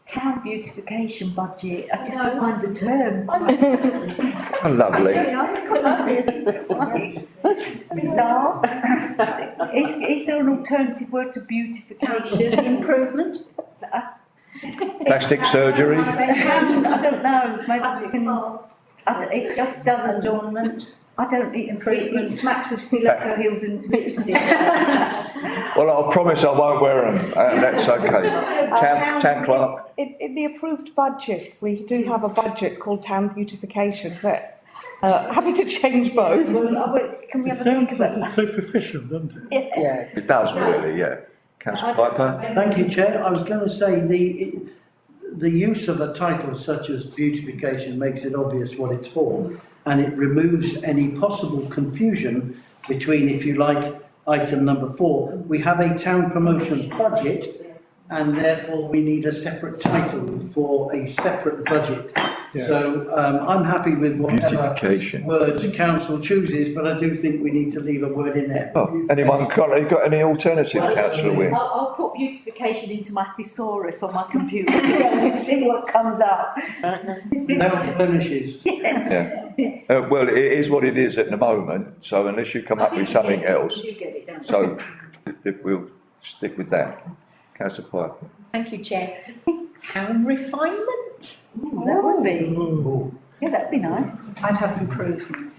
Town beautification budget, I just find the term. Oh, lovely. Bizarre. Is there an alternative word to beautification? Improvement? Plastic surgery? I don't know, maybe we can, it just does adornment. I don't eat improvement. It smacks of stiletto heels and lipstick. Well, I promise I won't wear them, that's okay. Town clerk? In the approved budget, we do have a budget called Town Beautification, so happy to change both. Can we It have a think sounds like about it's superficial, doesn't it? Yeah. It does really, yeah. Councillor Piper? Thank you, Chair. I was going to say the use of a title such as beautification makes it obvious what it's for, and it removes any possible confusion between, if you like, item number 4. We have a town promotion budget, and therefore we need a separate title for a separate budget. Yeah. So I'm happy with whatever Beautification. word council chooses, but I do think we need to leave a word in there. Oh, anyone got any alternative, Councillor Wynne? I'll put beautification into my thesaurus on my computer and see what comes up. That blemishes. Yeah. Well, it is what it is at the moment, so unless you come up with something else, You get it, don't you? so if we'll stick with that. Councillor Piper? Thank you, Chair. Town refinement. That would be. Yeah, that'd be nice. I'd have improvement.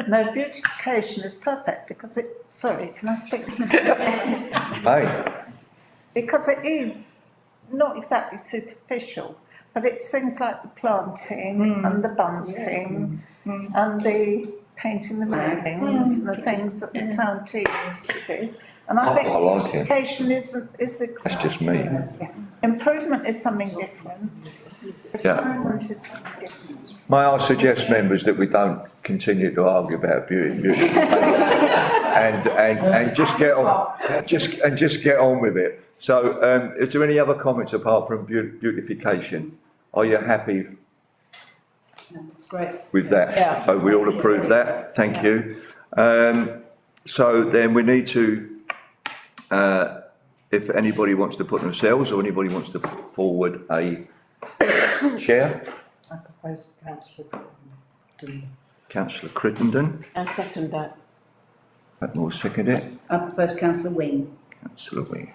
No, beautification is perfect because it, sorry, can I speak? Hey, Because it is not exactly superficial, but it's things like the planting and the bunting and the painting the railings and the things that the town team used to do. And I think I like it. beautification is That's just me. improvement is something different. Yeah. Improvement is something different. May I suggest, members, that we don't continue to argue about beauty and just get on, just get on with it. So, is there any other comments apart from beautification? Are you happy That's great. with that? Yeah. So we all approve that, thank you. So then we need to, if anybody wants to put themselves or anybody wants to put forward a chair, I propose councillor Crittenden. councillor Crittenden, I second that. that will second it, I propose councillor Wing. councillor Wing,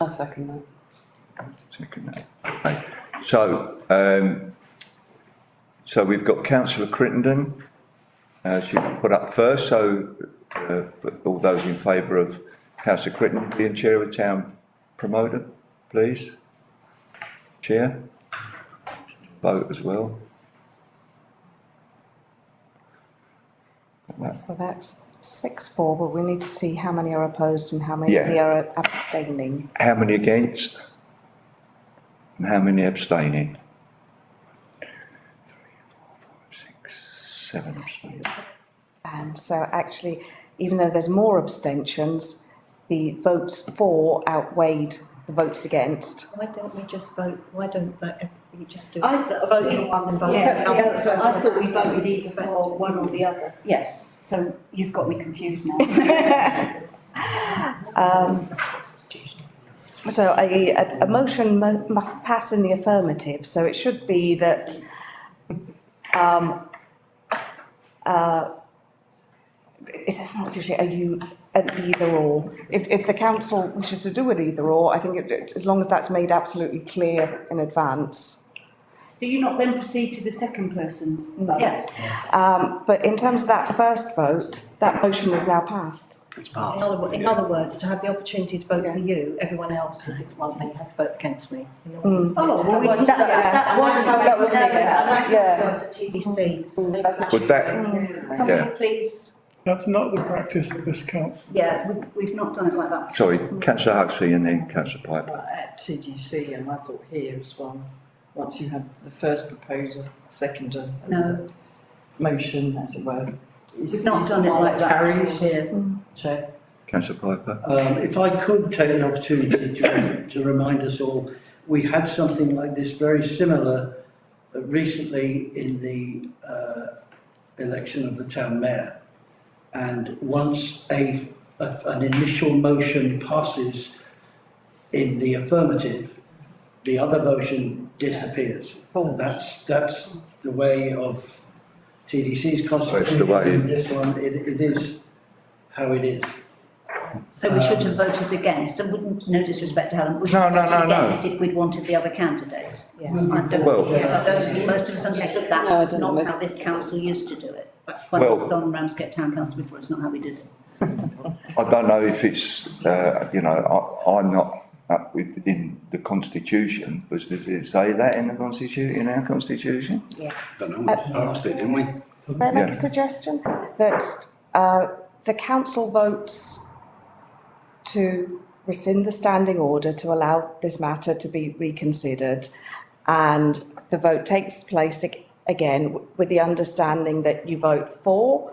I second that. second that. Okay. So, so we've got councillor Crittenden, she put up first, so all those in favour of councillor Crittenden being chair of town promoter, please. Chair. Vote as well. So that's 6-4, but we need to see how many are opposed and how many Yeah. are abstaining. How many against? And how many abstaining? 3, 4, 5, 6, 7 abstaining. And so actually, even though there's more abstentions, the votes for outweighed the votes against. Why don't we just vote, why don't we just do? I thought, vote for one and vote for the yeah, other? I thought we voted either for one or the other. Yes, so you've got me confused now. So a motion must pass in the affirmative, so it should be that, it's not usually, are you an either or? If the council wishes to do an either or, I think as long as that's made absolutely clear in advance. Do you not then proceed to the second person's vote? Yes. But in terms of that first vote, that motion is now passed. In other words, to have the opportunity to vote for you, everyone else who didn't want me has to vote against me. Oh, well, that was how That was it, That was at TDC. Would that, Can yeah. we please, That's not the practice of this council. Yeah, we've not done it like that. sorry, councillor Huxley and then councillor Piper. But at TDC, and I thought here as well, once you had the first proposal, second and No. motion, as it were. We've not done it like that Carries. here. Chair. Councillor Piper. If I could take the opportunity to remind us all, we had something like this very similar recently in the election of the town mayor. And once an initial motion passes in the affirmative, the other motion disappears. That's the way of TDC's constitution. the way- This one, it is how it is. So we should have voted against, and wouldn't, no disrespect to Helen, we should No, have no, voted no, no. against if we'd wanted the other candidate. Yes. I don't, Well- yes, I don't think most of us understood that, No, I it's don't not know. how this council used to do it. That's when I Well- was on Ramsgate Town Council before, it's not how we did it. I don't know if it's, I'm not up with, in the constitution, does it say that in the constitution, in our constitution? Don't know, we passed it, didn't we? May I make Yeah. a suggestion? That the council votes to rescind the standing order to allow this matter to be reconsidered, and the vote takes place again with the understanding that you vote for,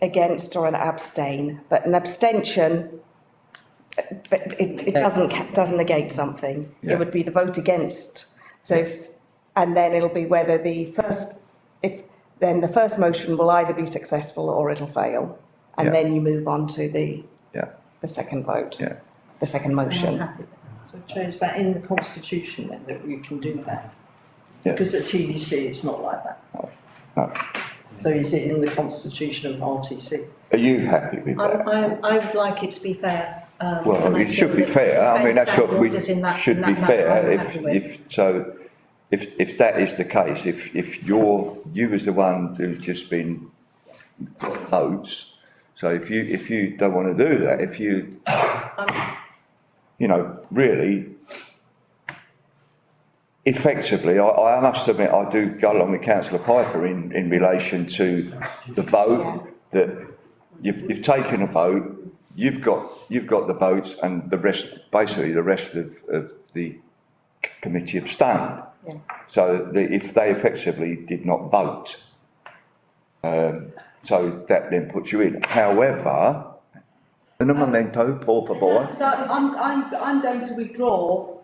against or an abstain, but an abstention, but it doesn't negate something. Yeah. It would be the vote against. So if, and then it'll be whether the first motion will either be successful or it'll fail. And Yeah. then you move on to the second vote. Yeah. The second motion. So Chair, is that in the constitution then, that you can do that? Yeah. Because at TDC, it's not like that. No. So is it in the constitution of RTC? Are you happy with that? I would like it to be fair. Well, it should be fair, I mean, that's what we, should be fair, if, so, if that is the case, if you was the one who's just been got votes, so if you don't want to do that, if you, you know, really, effectively, I must admit, I do go along with Councillor Piper in relation to the vote, that you've taken a vote, you've got the votes, and the rest, basically the rest of the committee abstained. Yeah. So if they effectively did not vote, so that then puts you in. However, un momento, por favor. So I'm going to withdraw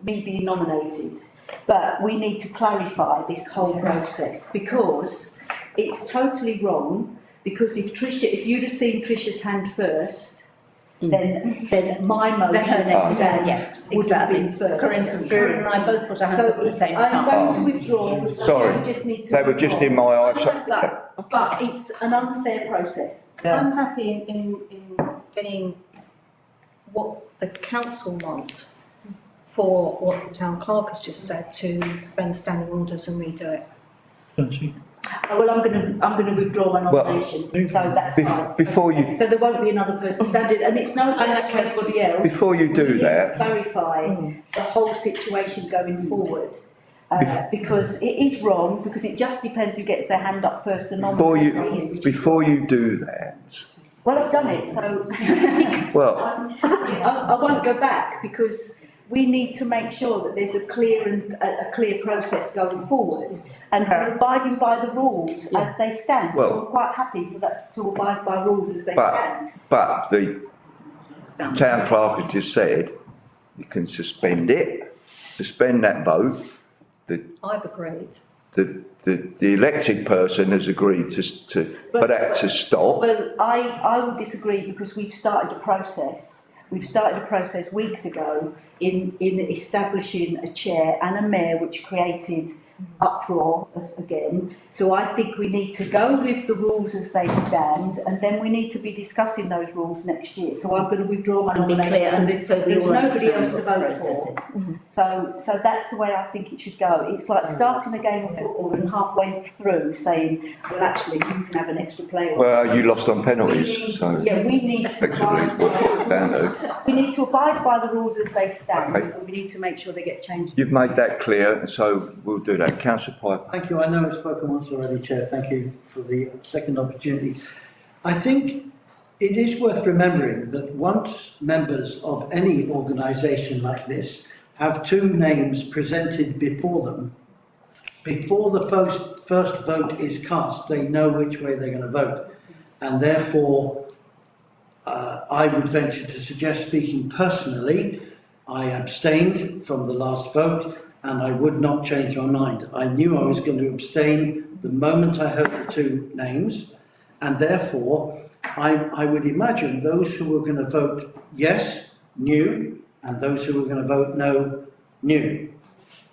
me being nominated, but we need to clarify this whole process, because it's totally wrong, because if you'd have seen Tricia's hand first, then my motion would have been first. Corinne and I both put our hands up at the same time. I'm going to withdraw, because Sorry, we just need to. they were just in my eyes. But it's an unfair process. I'm happy in getting what the council want for what the town clerk has just said, to suspend standing orders and redo it. Well, I'm going to withdraw my nomination, so that's fine. Before you, So there won't be another person standing, and it's no offence to anybody else. before you do We need to that, clarify the whole situation going forward, because it is wrong, because it just depends who gets their hand up first and nominates. before you do that, Well, I've done it, so well, I won't go back, because we need to make sure that there's a clear process going forward, and we're abiding by the rules as they stand. Well, So I'm quite happy for that, to abide by rules as they stand. but the town clerk has just said you can suspend that vote. I've agreed. The elected person has agreed for that to stop. Well, I would disagree, because we've started a process. We've started a process weeks ago in establishing a chair and a mayor, which created uproar again. So I think we need to go with the rules as they stand, and then we need to be discussing those rules next year. So I'm going to withdraw my nomination. So there's nobody else to vote for. So that's the way I think it should go. It's like starting a game of football and halfway through saying, well, actually, you can have an extra player. Well, you lost on penalties, so. Yeah, we need to Effectively, it's what it's down to. we need to abide by the rules as they stand, Okay. but we need to make sure they get changed. You've made that clear, so we'll do that. Councillor Piper. Thank you. I know I've spoken once already, Chair. Thank you for the second opportunity. I think it is worth remembering that once members of any organisation like this have two names presented before them, before the first vote is cast, they know which way they're going to vote. And therefore, I would venture to suggest, speaking personally, I abstained from the last vote, and I would not change my mind. I knew I was going to abstain the moment I heard the two names, and therefore I would imagine those who were going to vote yes, knew, and those who were going to vote no, knew.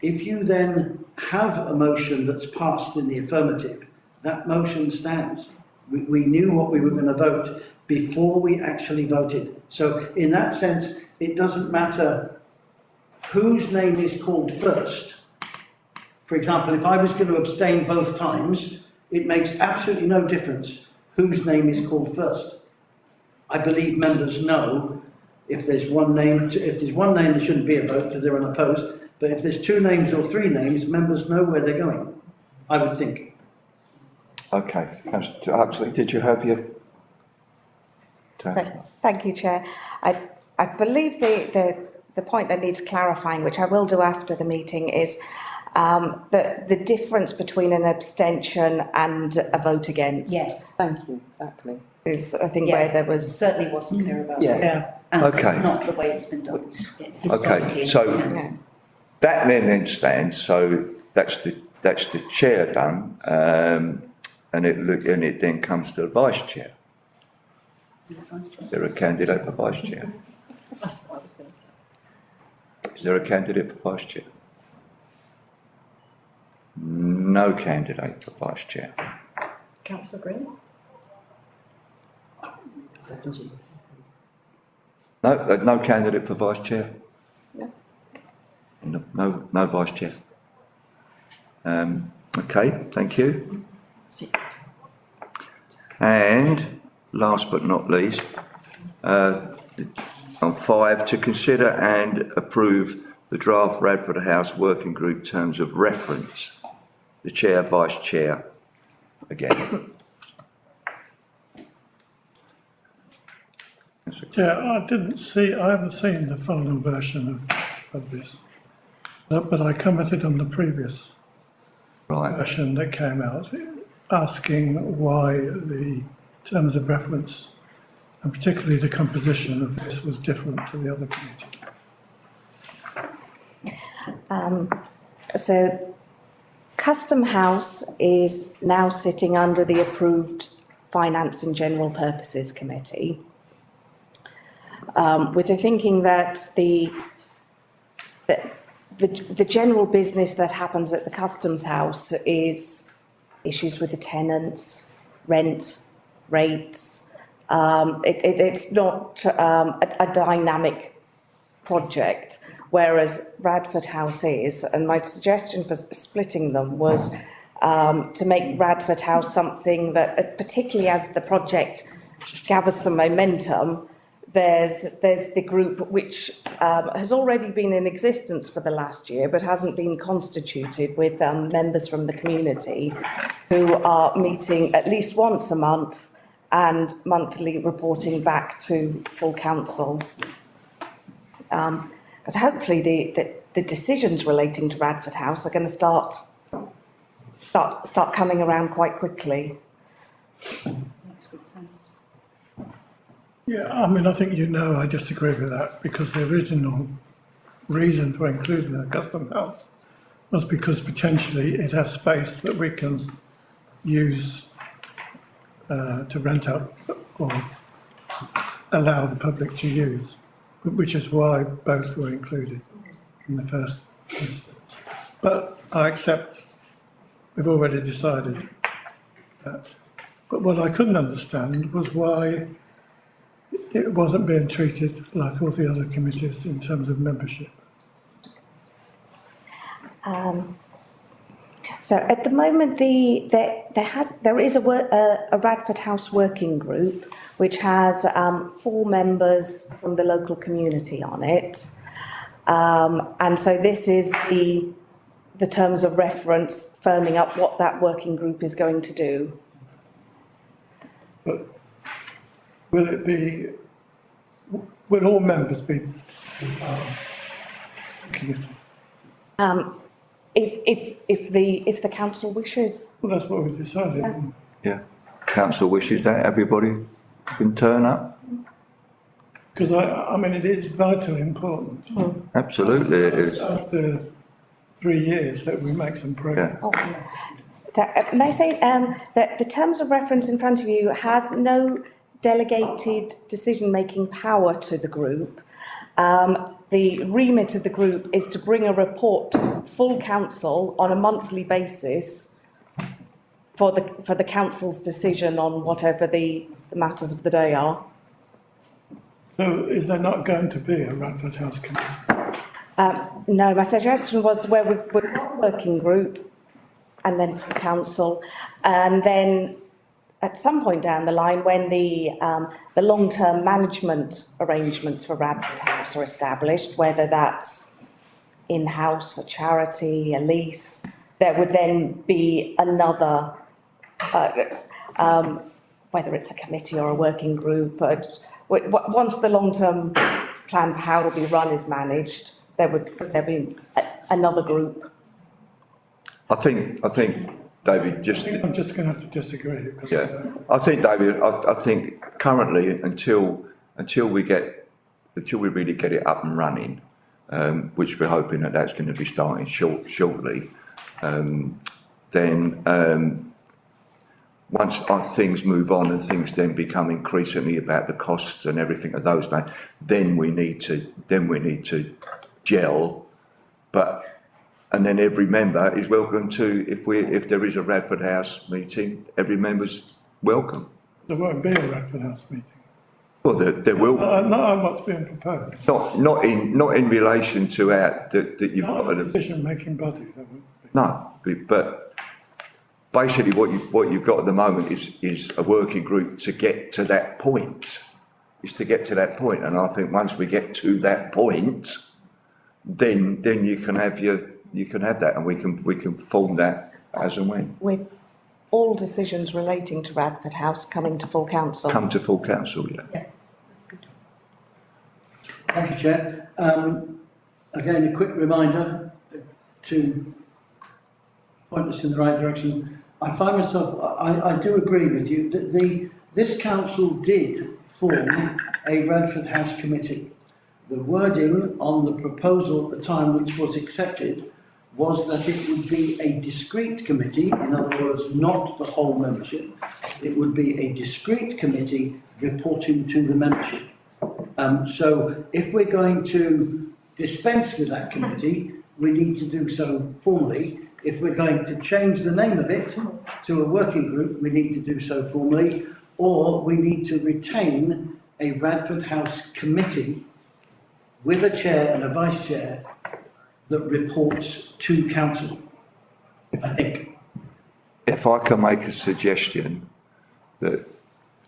If you then have a motion that's passed in the affirmative, that motion stands. We knew what we were going to vote before we actually voted. So in that sense, it doesn't matter whose name is called first. For example, if I was going to abstain both times, it makes absolutely no difference whose name is called first. I believe members know if there's one name, there shouldn't be a vote because they're unopposed. But if there's two names or three names, members know where they're going, I would think. Okay, Councillor Huxley, did you have your? Thank you, Chair. I believe the point that needs clarifying, which I will do after the meeting, is the difference between an abstention and a vote against. Yes, thank you, exactly. Is, I think, where there was. Certainly wasn't clear about that. Yeah. And Okay. it's not the way it's been done. Okay, so that then stands. So that's the chair done, and it then comes to the vice chair. Is there a candidate for vice chair? That's what I was going to say. Is there a candidate for vice chair? No candidate for vice chair. Councillor Green? No candidate for vice chair? No. No vice chair. Okay, thank you. And last but not least, on 5, to consider and approve the draft Radford House Working Group terms of reference. The chair, vice chair, again. Yeah, I haven't seen the final version of this, but I commented on the previous Right, version that came out, asking why the terms of reference, and particularly the composition of this, was different to the other committee. So Custom House is now sitting under the approved Finance and General Purposes Committee. With the thinking that the general business that happens at the Customs House is issues with the tenants, rent, rates. It's not a dynamic project, whereas Radford House is. And my suggestion for splitting them was to make Radford House something that, particularly as the project gathers some momentum, there's the group which has already been in existence for the last year but hasn't been constituted, with members from the community who are meeting at least once a month and monthly reporting back to full council. But hopefully the decisions relating to Radford House are going to start coming around quite quickly. Yeah, I mean, I think I disagree with that, because the original reason for including the Custom House was because potentially it has space that we can use to rent out or allow the public to use, which is why both were included in the first instance. But I accept we've already decided that. But what I couldn't understand was why it wasn't being treated like all the other committees in terms of membership. So at the moment, there is a Radford House working group which has 4 members from the local community on it, and so this is the terms of reference firming up what that working group is going to do. But will all members be committee? If the council wishes. Well, that's what we've decided. yeah. Council wishes that everybody can turn up. Because I mean, it is vitally important. Absolutely it is. After 3 years that we make some progress. Okay. So, may I say that the terms of reference in front of you has no delegated decision-making power to the group. The remit of the group is to bring a report to full council on a monthly basis for the council's decision on whatever the matters of the day are. So is there not going to be a Radford House committee? No, my suggestion was where we've got a working group and then full council, and then at some point down the line, when the long-term management arrangements for Radford House are established, whether that's in-house, a charity, a lease, there would then be another, whether it's a committee or a working group. Once the long-term plan for how it'll be run is managed, there'd be another group. I think, David, I'm just going to have to disagree. Yeah, I think, David, I think currently until we really get it up and running, which we're hoping that's going to be starting shortly, then once things move on and things then become increasingly about the costs and everything of those days, then we need to gel, and then every member is welcome to, if there is a Radford House meeting, every member's welcome. There won't be a Radford House meeting. Well, there will. Not on what's being proposed. Not in relation to that you've Not got a decision-making body, there won't be. No, but basically what you've got at the moment is a working group to get to that point. And I think once we get to that point, then you can have that, and we can form that as and when. With all decisions relating to Radford House coming to full council. Come to full council, yeah. Yeah, that's good. Thank you, Chair. Again, a quick reminder to point us in the right direction. I find myself, I do agree with you that this council did form a Radford House committee. The wording on the proposal at the time, which was accepted, was that it would be a discrete committee, in other words, not the whole membership. It would be a discrete committee reporting to the membership. So if we're going to dispense with that committee, we need to do so formally. If we're going to change the name of it to a working group, we need to do so formally, or we need to retain a Radford House committee with a chair and a vice chair that reports to council, I think. If I can make a suggestion that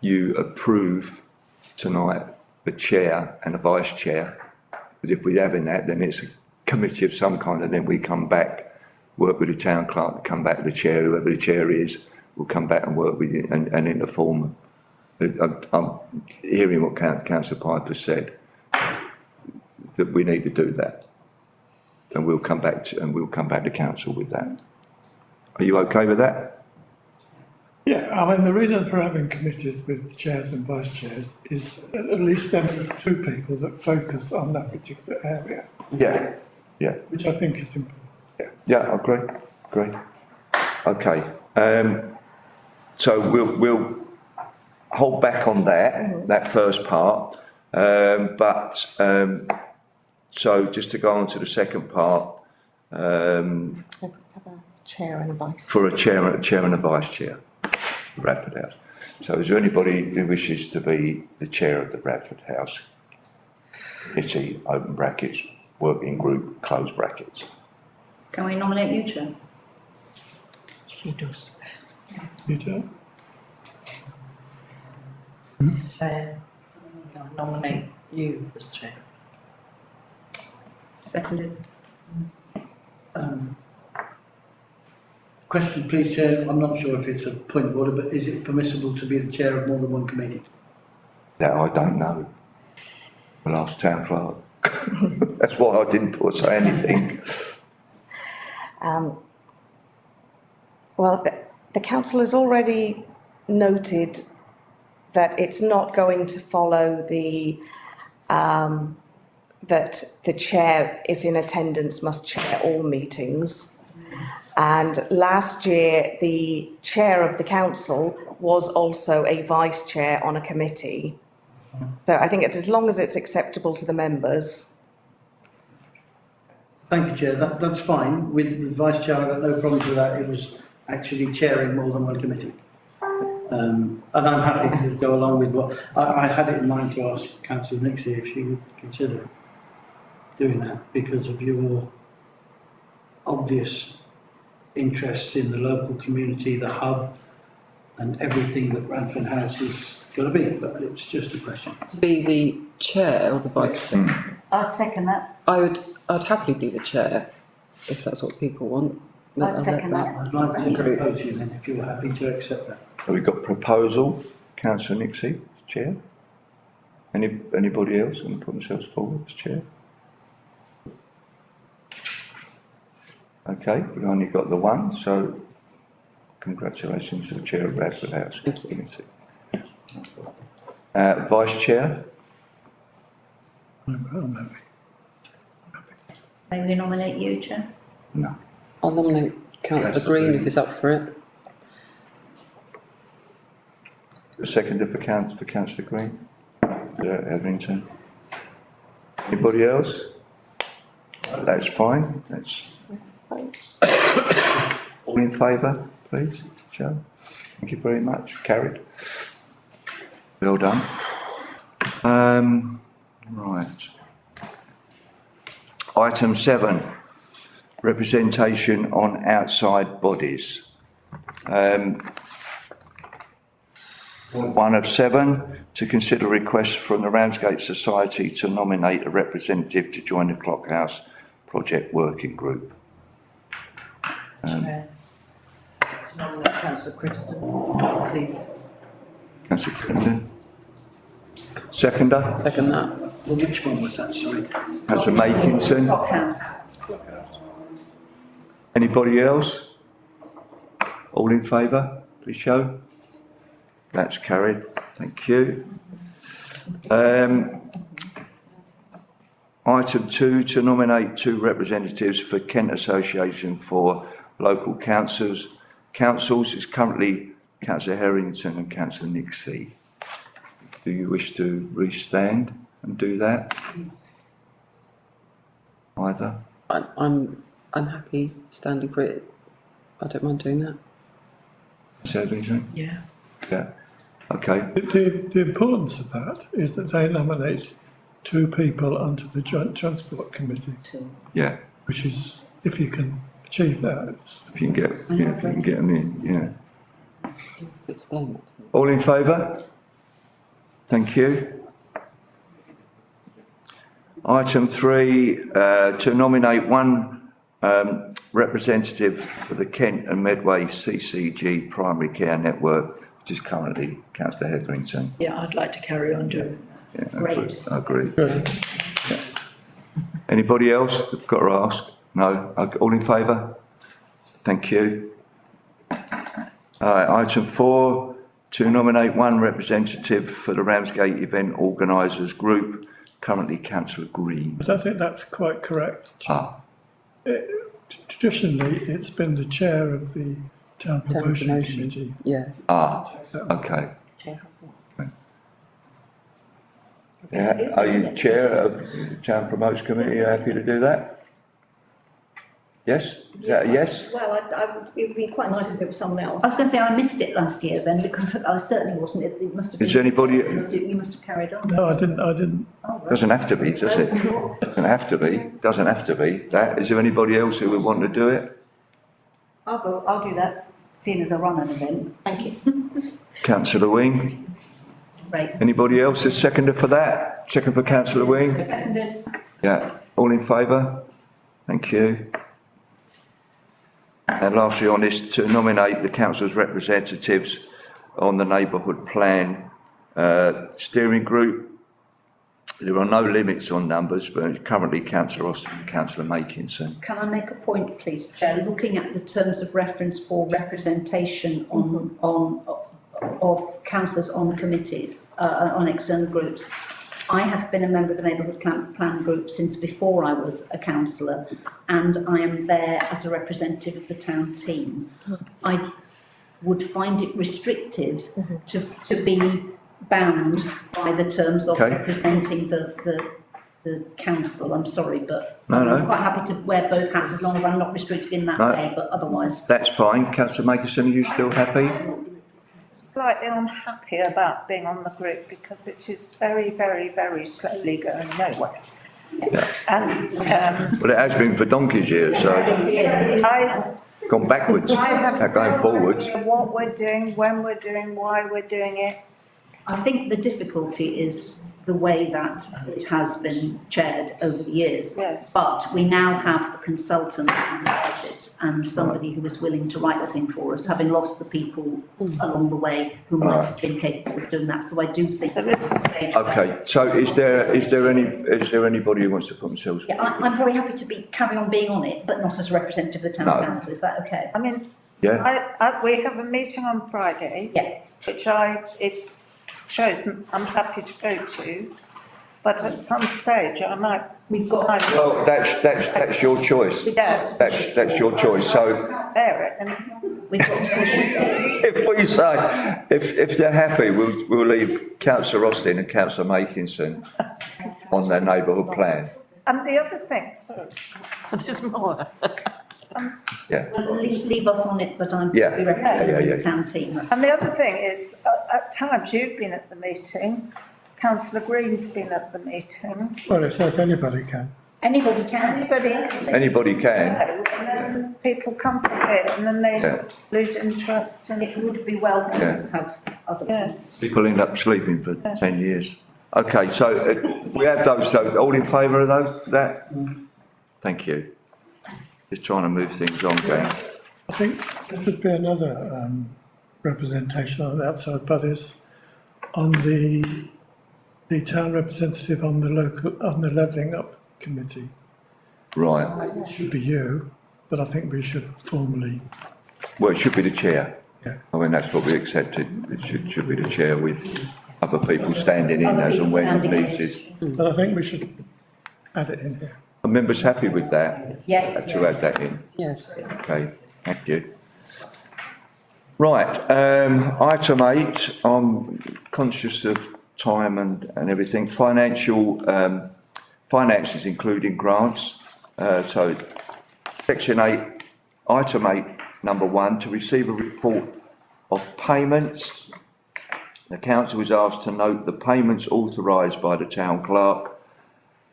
you approve tonight the chair and a vice chair, because if we're having that, then it's a committee of some kind, and then we come back, work with the town clerk, come back with the chair, whoever the chair is, will come back and work with you and in the form. I'm hearing what Councillor Piper said, that we need to do that. And we'll come back to council with that. Are you okay with that? Yeah, I mean, the reason for having committees with chairs and vice chairs is at least then there's two people that focus on that particular area. Yeah. Which I think is important. Yeah, I agree. Okay, so we'll hold back on that first part, so just to go on to the second part, Chair and a vice. for a chair and a vice chair, Radford House. So is there anybody who wishes to be the chair of the Radford House committee, open brackets, working group, close brackets? Can we nominate you, Chair? She does. You do? Chair, I nominate you as chair. Seconded. Question, please, Chair. I'm not sure if it's a point of order, but is it permissible to be the chair of more than one committee? That I don't know. The last town clerk. That's why I didn't say anything. Well, the council has already noted that it's not going to follow that the chair, if in attendance, must chair all meetings. And last year, the chair of the council was also a vice chair on a committee. So I think as long as it's acceptable to the members. Thank you, Chair. That's fine. With Vice Chair, I've got no problems with that. It was actually chairing more than one committee. And I'm happy to go along with what, I had it in mind to ask Councillor Nixie if she would consider doing that because of your obvious interest in the local community, the hub, and everything that Radford House is going to be. But it's just a question. To be the chair or the vice chair? I'd second that. I'd happily be the chair, if that's what people want. I'd second that. I'd like to propose you then, if you're happy to accept that. So we've got proposal, Councillor Nixie, as chair. Anybody else want to put themselves forward as chair? Okay, we've only got the one, so congratulations to the chair of Radford House Committee. Vice chair? I'm happy. May we nominate you, Chair? No. I'll nominate Councillor Green if he's up for it. A seconder for Councillor Green? Hetherington? Anybody else? That's fine, that's... All in favour, please, Joe? Thank you very much. Carried. Well done. Right. Item 7. representation on outside bodies. 1 of 7, to consider requests from the Ramsgate Society to nominate a representative to join the Clockhouse Project Working Group. Chair. To nominate Councillor Crittenden, please. Councillor Crittenden. Seconder? Second that. Well, which one was that, sorry? Councillor Makinson. Clockhouse. Anybody else? All in favour, please show. That's carried, thank you. Item 2, to nominate 2 representatives for Kent Association for Local Councils. Councils is currently Councillor Harrington and Councillor Nixie. Do you wish to re-stand and do that? Either? I'm happy standing for it. I don't mind doing that. Yeah. Yeah, okay. The importance of that is that they nominate 2 people onto the Joint Transport Committee, Yeah, which is, if you can achieve that, it's. if you can get, yeah, if you can get them in, yeah. Explain that. All in favour? Thank you. Item 3, to nominate 1 representative for the Kent and Medway CCG Primary Care Network, which is currently Councillor Hetherington. Yeah, I'd like to carry on doing Yeah, Great. I agree. Yeah. Anybody else? I've got to ask. No? All in favour? Thank you. Item 4, to nominate 1 representative for the Ramsgate Event Organisers Group, currently Councillor Green. I don't think that's quite correct. Traditionally, it's been the chair of the Town Promotion Committee. Yeah. Okay. Yeah, are you chair of the Town Promotes Committee? Are you happy to do that? Yes? Is that a yes? Well, it would be quite nice if it was someone else. I was going to say, I missed it last year then, because I certainly wasn't, it must have been. Is there anybody? You must have carried on. No, I didn't. Doesn't have to be, does it? Doesn't have to be. Doesn't have to be. That, is there anybody else who would want to do it? I'll do that, seeing as I run an event. Thank you. Councillor Wing? Great. Anybody else a seconder for that? Second for Councillor Wing? Seconded. Yeah, all in favour? Thank you. And lastly on this, to nominate the council's representatives on the neighbourhood plan steering group. There are no limits on numbers, but it's currently Councillor Austin and Councillor Makinson. Can I make a point, please, Chair? Looking at the terms of reference for representation of councillors on committees, on external groups, I have been a member of the Neighbourhood Plan Group since before I was a councillor, and I am there as a representative of the town team. I would find it restrictive to be bound by the terms of representing the council. I'm sorry, but I'm quite happy to wear both hats as long as I'm not restricted in that way, but otherwise. That's fine. Councillor Makinson, are you still happy? Slightly unhappy about being on the group because it is very, very, very slowly going nowhere. Yeah. And well, it has been for donkey's years, so gone backwards, going forwards. What we're doing, when we're doing, why we're doing it. I think the difficulty is the way that it has been chaired over the years. Yes. But we now have a consultant on the budget and somebody who is willing to write the thing for us, having lost the people along the way who might have been capable of doing that. So I do think there is a stage. Okay, so is there anybody who wants to put themselves? Yeah, I'm very happy to carry on being on it, but not as a representative of the town council. Is that okay? I mean, yeah. We have a meeting on Friday. Yeah. Which it shows I'm happy to go to, but at some stage I might. We've got. Well, that's your choice. Yes. That's your choice. So. Bear it, and we've got to push it. If we say, if they're happy, we'll leave Councillor Austin and Councillor Makinson on their neighbourhood plan. And the other thing, sorry. There's more. Yeah. Well, leave us on it, but I'm representing the town team. And the other thing is, at times you've been at the meeting, Councillor Green's been at the meeting. Well, it says anybody can. Anybody can. Anybody can. No, people come for a bit and then they Yeah. lose interest and. It would be welcome Yeah. to have other Yeah. people. People end up sleeping for 10 years. Okay, so we have those, so all in favour of those, that? Thank you. Just trying to move things on, gang. I think there should be another, representation on outside bodies, on the town representative on the levelling up committee. Right, It should be you, but I think we should formally, well, it should be the chair. Yeah. I mean, that's what we accepted, it should be the chair with other people standing in as and when the piece is. but I think we should add it in here. Are members happy with that? Yes. To add that in? Yes. Okay, thank you. Right, item 8, I'm conscious of time and everything, finances including grants. So section 8, item 8, number 1, to receive a report of payments. The council is asked to note the payments authorised by the town clerk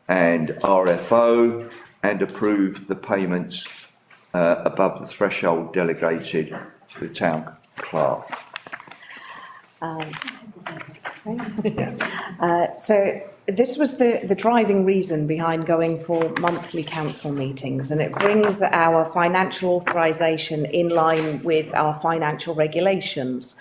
and RFO and approve the payments above the threshold delegated to the town clerk. So this was the driving reason behind going for monthly council meetings, and it brings our financial authorisation in line with our financial regulations.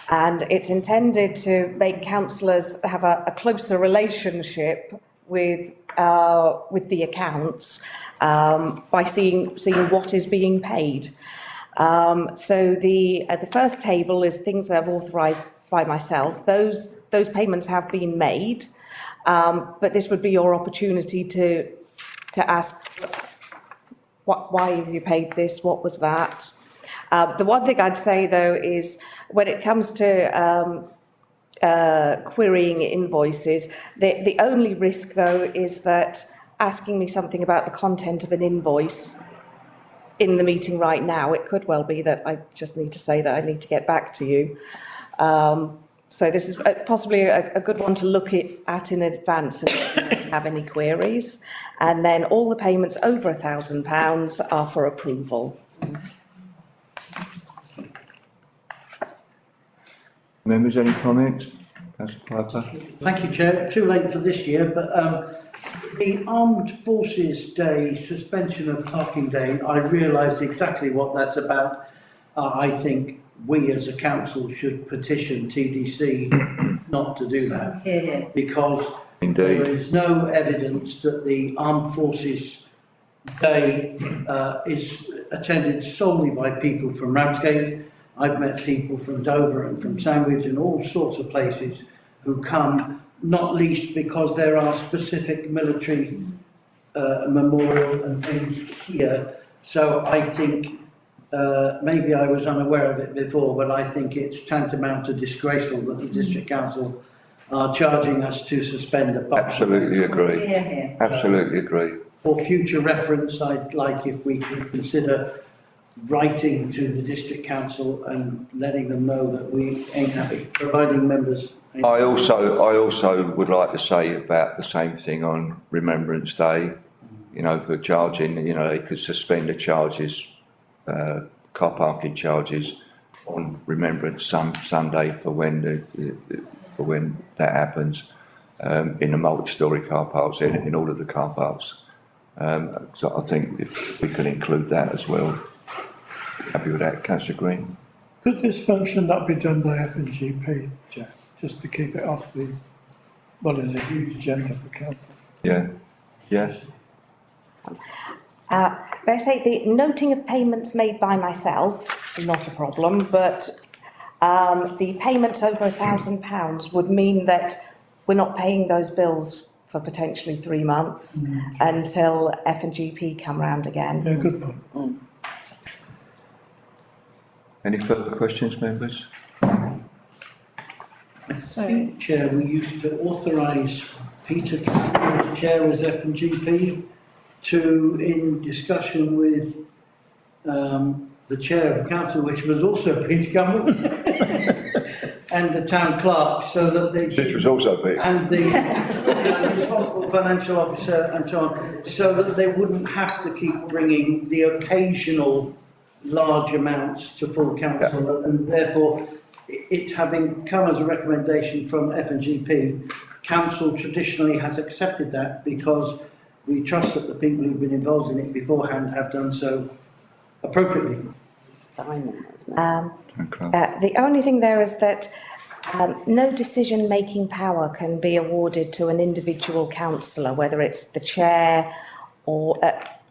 And it's intended to make councillors have a closer relationship with the accounts by seeing what is being paid. So the first table is things that are authorised by myself. Those payments have been made, but this would be your opportunity to ask, why have you paid this? What was that? The one thing I'd say though is when it comes to querying invoices, the only risk though is that asking me something about the content of an invoice in the meeting right now, it could well be that I just need to say that I need to get back to you. So this is possibly a good one to look at in advance if you have any queries. And then all the payments over £1,000 are for approval. Members, any comments? Councillor Piper? Thank you, Chair. Too late for this year, but the Armed Forces Day, suspension of parking day, I realise exactly what that's about. I think we as a council should petition TDC not to do that. Yeah. Because Indeed. there is no evidence that the Armed Forces Day is attended solely by people from Ramsgate. I've met people from Dover and from Sandwich and all sorts of places who come, not least because there are specific military memorials and things here. So I think, maybe I was unaware of it before, but I think it's tantamount to disgraceful that the District Council are charging us to suspend a park. Absolutely agree. Yeah. Absolutely agree. For future reference, I'd like if we could consider writing to the District Council and letting them know that we ain't happy, providing members. I also would like to say about the same thing on Remembrance Day, you know, for charging, you know, they could suspend the charges, car parking charges on Remembrance Sunday for when that happens, in the multi-storey car parks, in all of the car parks. So I think if we can include that as well. Happy with that, Councillor Green? Could this function not be done by F&GP, Jack, just to keep it off the, well, there's a huge agenda for council. Yeah, yes. May I say the noting of payments made by myself, not a problem, but the payments over £1,000 would mean that we're not paying those bills for potentially 3 months until F&GP come round again. Yeah, good point. Any further questions, members? I think, Chair, we used to authorise Peter Campbell as Chair as F&GP to, in discussion with the Chair of Council, which was also Peter Campbell, and the Town Clerk, so that they... Which was also big. And the and responsible financial officer and so on, so that they wouldn't have to keep bringing the occasional large amounts to full council, and therefore it having come as a recommendation from F&GP, council traditionally has accepted that because we trust that the people who've been involved in it beforehand have done so appropriately. The only thing there is that no decision-making power can be awarded to an individual councillor, whether it's the chair or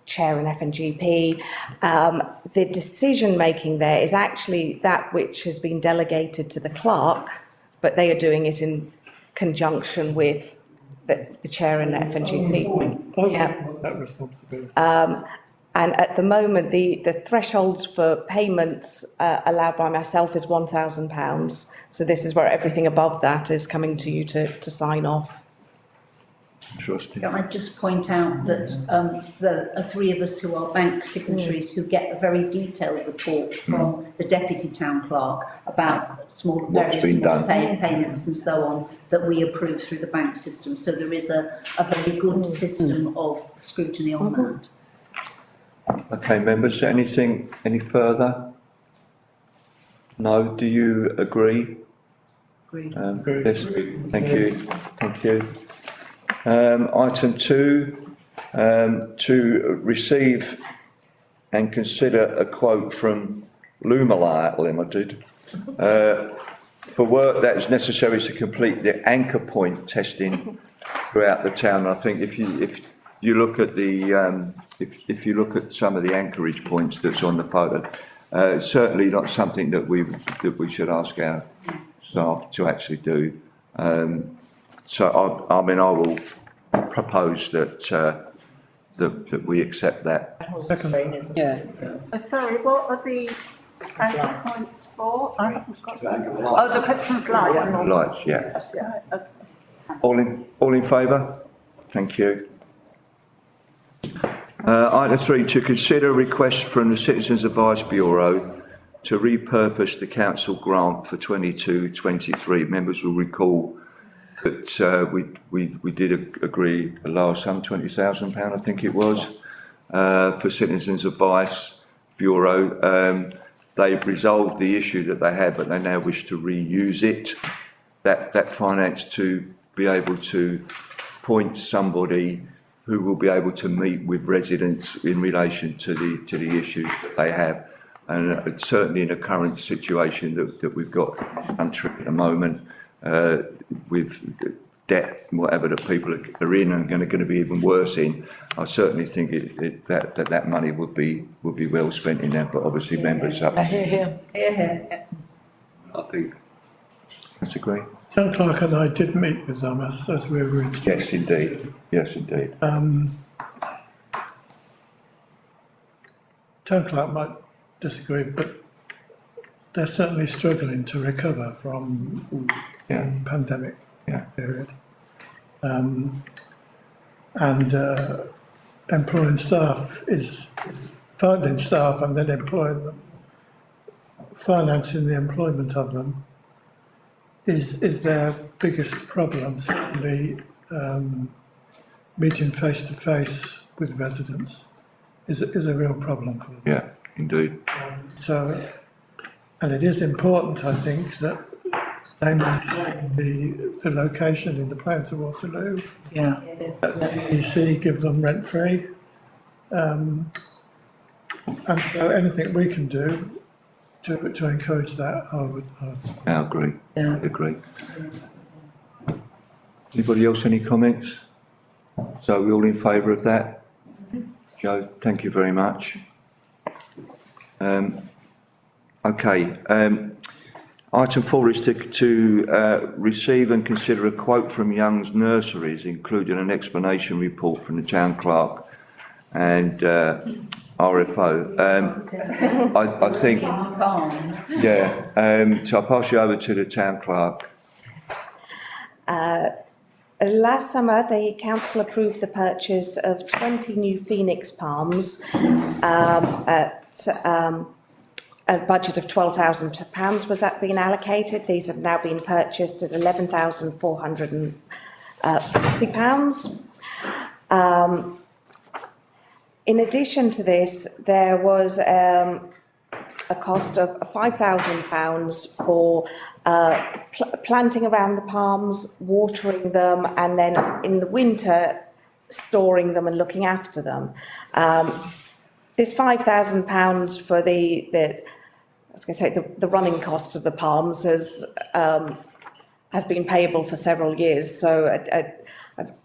chair in F&GP. The decision-making there is actually that which has been delegated to the clerk, but they are doing it in conjunction with the chair in F&GP. Yeah. That responsibility. And at the moment, the thresholds for payments allowed by myself is £1,000. So this is where everything above that is coming to you to sign off. Trustee. Can I just point out that there are three of us who are bank signatories who get a very detailed report from the deputy town clerk about various small payments and so on that we approve through the bank system. So there is a very good system of scrutiny on that. Okay, members, any further? No, do you agree? Agreed. Yes, thank you. Item 2, to receive and consider a quote from Lumalite Limited for work that is necessary to complete the anchor point testing throughout the town. I think if you look at the if you look at some of the anchorage points that's on the photo, it's certainly not something that we should ask our staff to actually do. So I mean I will propose that that we accept that. Yeah. Sorry, what are the anchor points for? I haven't got them. Oh, the Christmas lights. Lights, yeah. All in favour? Thank you. Item 3, to consider a request from the Citizens Advice Bureau to repurpose the council grant for 22-23. Members will recall that we did agree a lower sum, £20,000, I think it was, for Citizens Advice Bureau. They've resolved the issue that they had, but they now wish to reuse it, that finance, to be able to appoint somebody who will be able to meet with residents in relation to the issues that they have. And certainly in the current situation that we've got in the country at the moment, with debt and whatever that people are in and going to be even worse in, I certainly think that money would be well spent in that, but obviously members up. Here. I think that's agree. Town clerk and I did meet with them as we were in. Yes, indeed. Yes, indeed. Town clerk might disagree, but they're certainly struggling to recover from the pandemic period. And employing staff is finding staff and then employing them, financing the employment of them is their biggest problem. Certainly, meeting face to face with residents is a real problem for them. Yeah, indeed. And it is important, I think, that they maintain the location in the plans of Waterloo. Yeah. That the EC give them rent free. And so anything we can do to encourage that, I agree. Yeah. I agree. Anybody else, any comments? So we're all in favour of that? Joe, thank you very much. Okay, item 4 is to receive and consider a quote from Young's Nurseries, including an explanation report from the town clerk and RFO. I think, so I'll pass you over to the town clerk. Last summer, the council approved the purchase of 20 new Phoenix palms at a budget of £12,000 was that being allocated. These have now been purchased at £11,400 £40. In addition to this, there was a cost of £5,000 for planting around the palms, watering them, and then in the winter storing them and looking after them. This £5,000 for the running cost of the palms has been payable for several years. So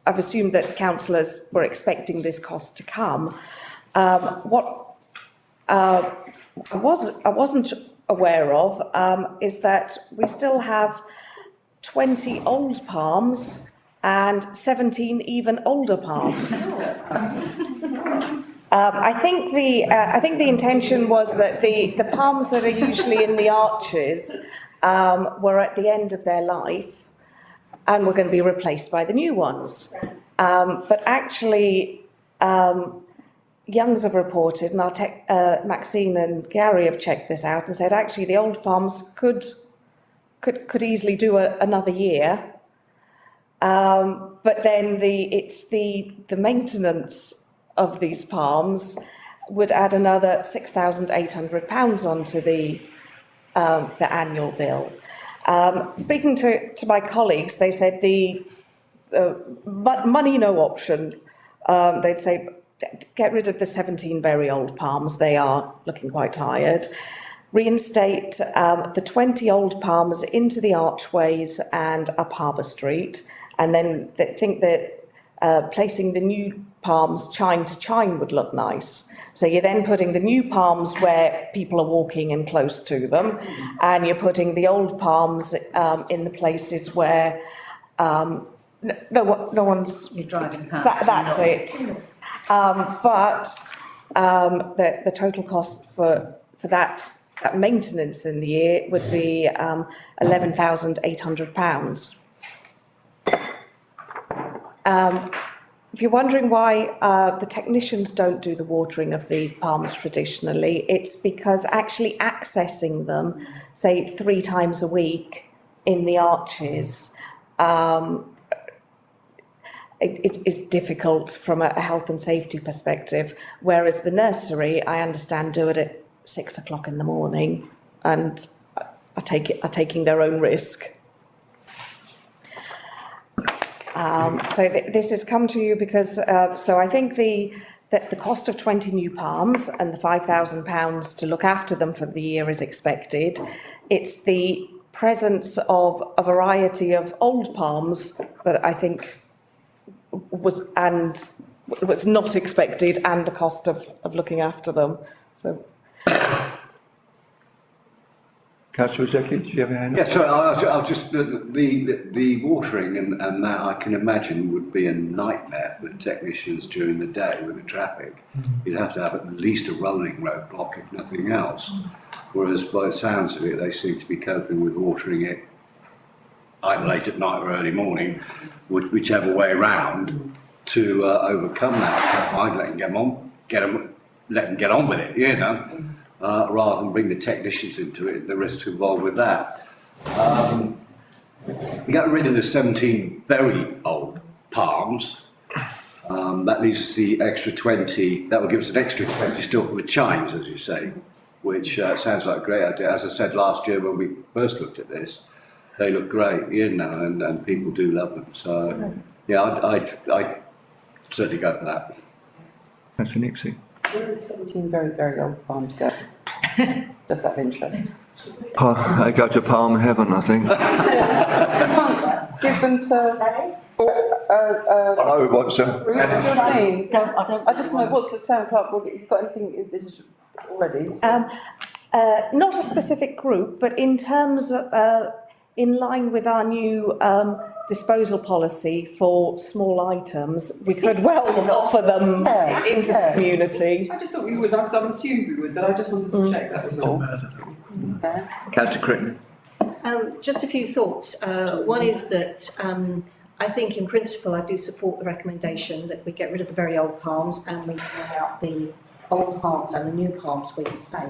I've assumed that councillors were expecting this cost to come. What I wasn't aware of is that we still have 20 old palms and 17 even older palms. I think the intention was that the palms that are usually in the arches were at the end of their life and were going to be replaced by the new ones. But actually, Youngs have reported, and Maxine and Gary have checked this out and said actually the old palms could easily do another year. But then the maintenance of these palms would add another £6,800 onto the annual bill. Speaking to my colleagues, they said money no option. They'd say get rid of the 17 very old palms. They are looking quite tired. Reinstate the 20 old palms into the archways and up Harbour Street, and then they think that placing the new palms chine to chine would look nice. So you're then putting the new palms where people are walking and close to them, and you're putting the old palms in the places where no one's You're driving past. That's it. But the total cost for that maintenance in the year would be £11,800. If you're wondering why the technicians don't do the watering of the palms traditionally, it's because actually accessing them, say 3 times a week in the arches, it's difficult from a health and safety perspective, whereas the nursery, I understand, do it at 6 o'clock in the morning and are taking their own risk. This has come to you because, so I think the cost of 20 new palms and the £5,000 to look after them for the year is expected. It's the presence of a variety of old palms that I think was not expected, and the cost of looking after them. So. Councillor Zekic, do you have a hand? Yeah, sorry, I'll just, the watering and that I can imagine would be a nightmare for the technicians during the day with the traffic. You'd have to have at least a rolling roadblock, if nothing else. Whereas by the sounds of it, they seem to be coping with watering it either late at night or early morning, whichever way around, to overcome that. I'd let them let them get on with it, you know. Rather than bring the technicians into it, the risks involved with that. We got rid of the 17 very old palms. That leaves us the extra 20. That will give us an extra 20 still for the chimes, as you say, which sounds like a great idea. As I said last year when we first looked at this, they look great, you know, and people do love them. So, yeah, I'd certainly go for that. Councillor Nixie. Where did 17 very, very old palms go? Just out of interest. They go to Palm Heaven, I think. Give them to. I know who wants them. Do you know what I mean? I just know, what's the town clerk, you've got anything this already? Not a specific group, but in terms of, in line with our new disposal policy for small items, we could well offer them into the community. I just thought we would, I'm assuming we would, but I just wanted to check, that was all. Councillor Crichton. Just a few thoughts. One is that I think in principle I do support the recommendation that we get rid of the very old palms and we bring out the old palms and the new palms were the same.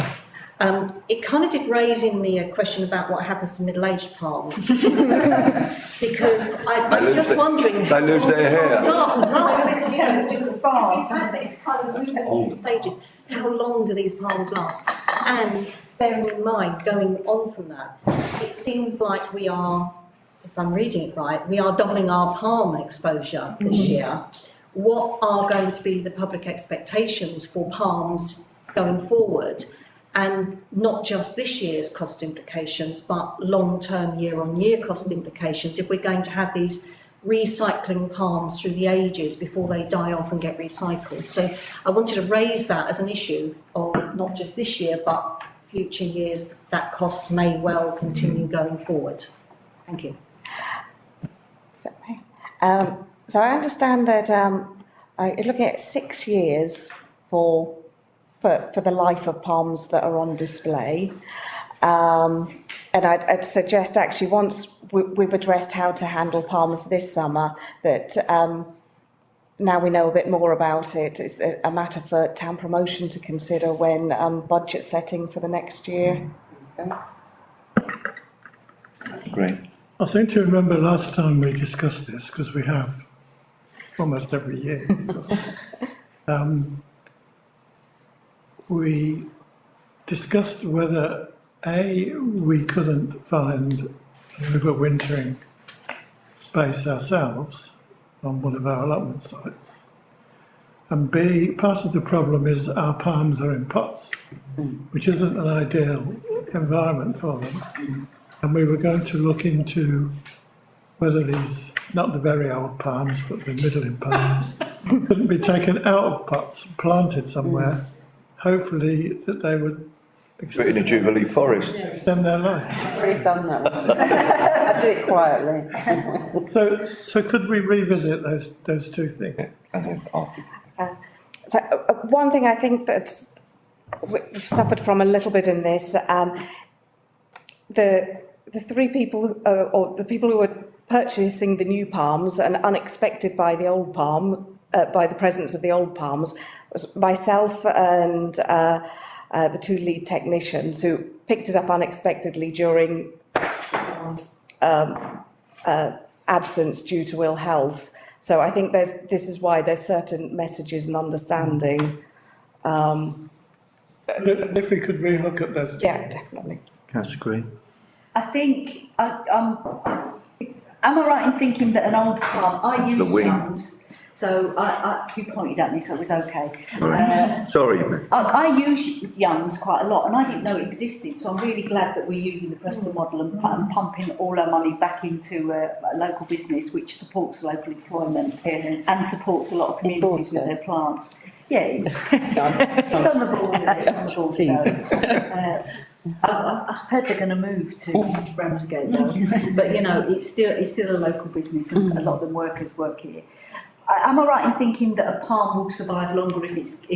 It kind of did raise in me a question about what happens to middle-aged palms. Because I'm just wondering. They lose their hair. We've had this kind of movement through stages. How long do these palms last? And bearing in mind, going on from that, it seems like we are, if I'm reading it right, we are doubling our palm exposure this year. What are going to be the public expectations for palms going forward? And not just this year's cost implications, but long-term year-on-year cost implications if we're going to have these recycling palms through the ages before they die off and get recycled. So I wanted to raise that as an issue of not just this year, but future years, that cost may well continue going forward. Thank you. So I understand that you're looking at 6 years for the life of palms that are on display. And I'd suggest actually once we've addressed how to handle palms this summer, that now we know a bit more about it, it's a matter for town promotion to consider when budget setting for the next year. Great. I seem to remember last time we discussed this, because we have almost every year. We discussed whether we couldn't find an overwintering space ourselves on one of our allotment sites. And B, part of the problem is our palms are in pots, which isn't an ideal environment for them. And we were going to look into whether these, not the very old palms, but the middling palms, couldn't be taken out of pots and planted somewhere, hopefully that they would Put in a Jubilee forest. extend their life. I've already done that. I did it quietly. So could we revisit those two things? And then after. So one thing I think that's we've suffered from a little bit in this, the three people or the people who were purchasing the new palms and unexpected by the old palm, by the presence of the old palms, was myself and the two lead technicians who picked it up unexpectedly during absence due to ill health. So I think this is why there's certain messages and understanding. If we could relook at those. Yeah, definitely. Councillor Green. I think, am I right in thinking that an old palm, I use youngs, so you pointed at me, so it was okay. Right. Sorry. I use youngs quite a lot, and I didn't know it existed, so I'm really glad that we're using the Preston model and pumping all our money back into a local business which supports local employment and supports a lot of communities with their plants. Yeah, it's on the board. I've heard they're going to move to Ramsgate though, but you know it's still a local business, and a lot of the workers work here. Am I right in thinking that a palm will survive longer if it's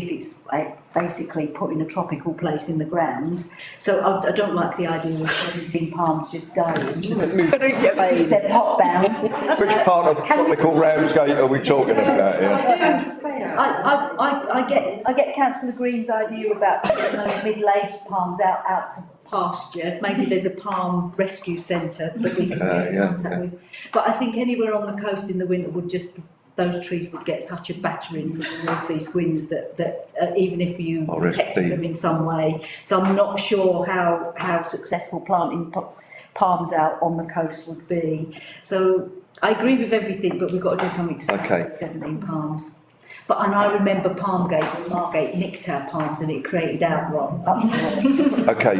basically put in a tropical place in the ground? So I don't like the idea of 17 palms just dying. They're pot bound. Which part of tropical Ramsgate are we talking about here? I get Councillor Green's idea about putting those middle-aged palms out to pasture. Maybe there's a palm rescue centre that we can get in contact with. But I think anywhere on the coast in the winter would just, those trees would get such a battering from the north-east winds that even if you protected them in some way. So I'm not sure how successful planting palms out on the coast would be. So I agree with everything, but we've got to do something to save 17 palms. And I remember Palmgate, when Margate nicked our palms and it created outrot. Okay,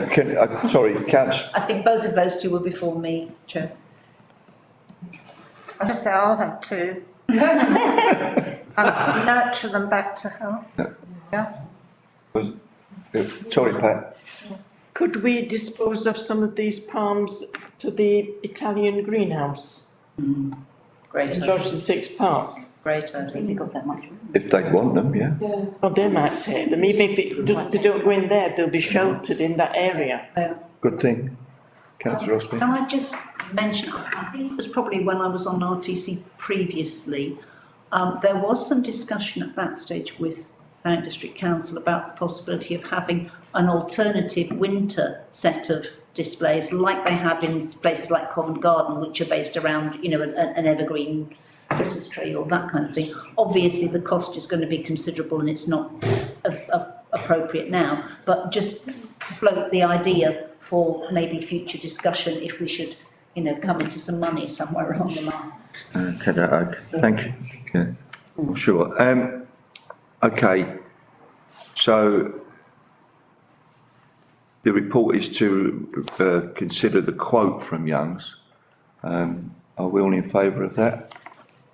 sorry, Councillor. I think both of those two were before me, Chair. I just say I'll have two. And nurture them back to health. Yeah. Sorry, Pat. Could we dispose of some of these palms to the Italian greenhouse? Great. In George VI Park? Great idea. I think they got that much room. If they want them, yeah. Well, they might take them. Even if they don't go in there, they'll be sheltered in that area. Good thing. Councillor Osby. Can I just mention, I think it was probably when I was on RTC previously, there was some discussion at that stage with Thanet District Council about the possibility of having an alternative winter set of displays like they have in places like Covent Garden, which are based around, you know, an evergreen Christmas tree or that kind of thing. Obviously, the cost is going to be considerable and it's not appropriate now, but just to float the idea for maybe future discussion if we should, you know, come into some money somewhere along the line. Okay, thank you. Yeah, sure. Okay, so the report is to consider the quote from Young's. Are we all in favour of that?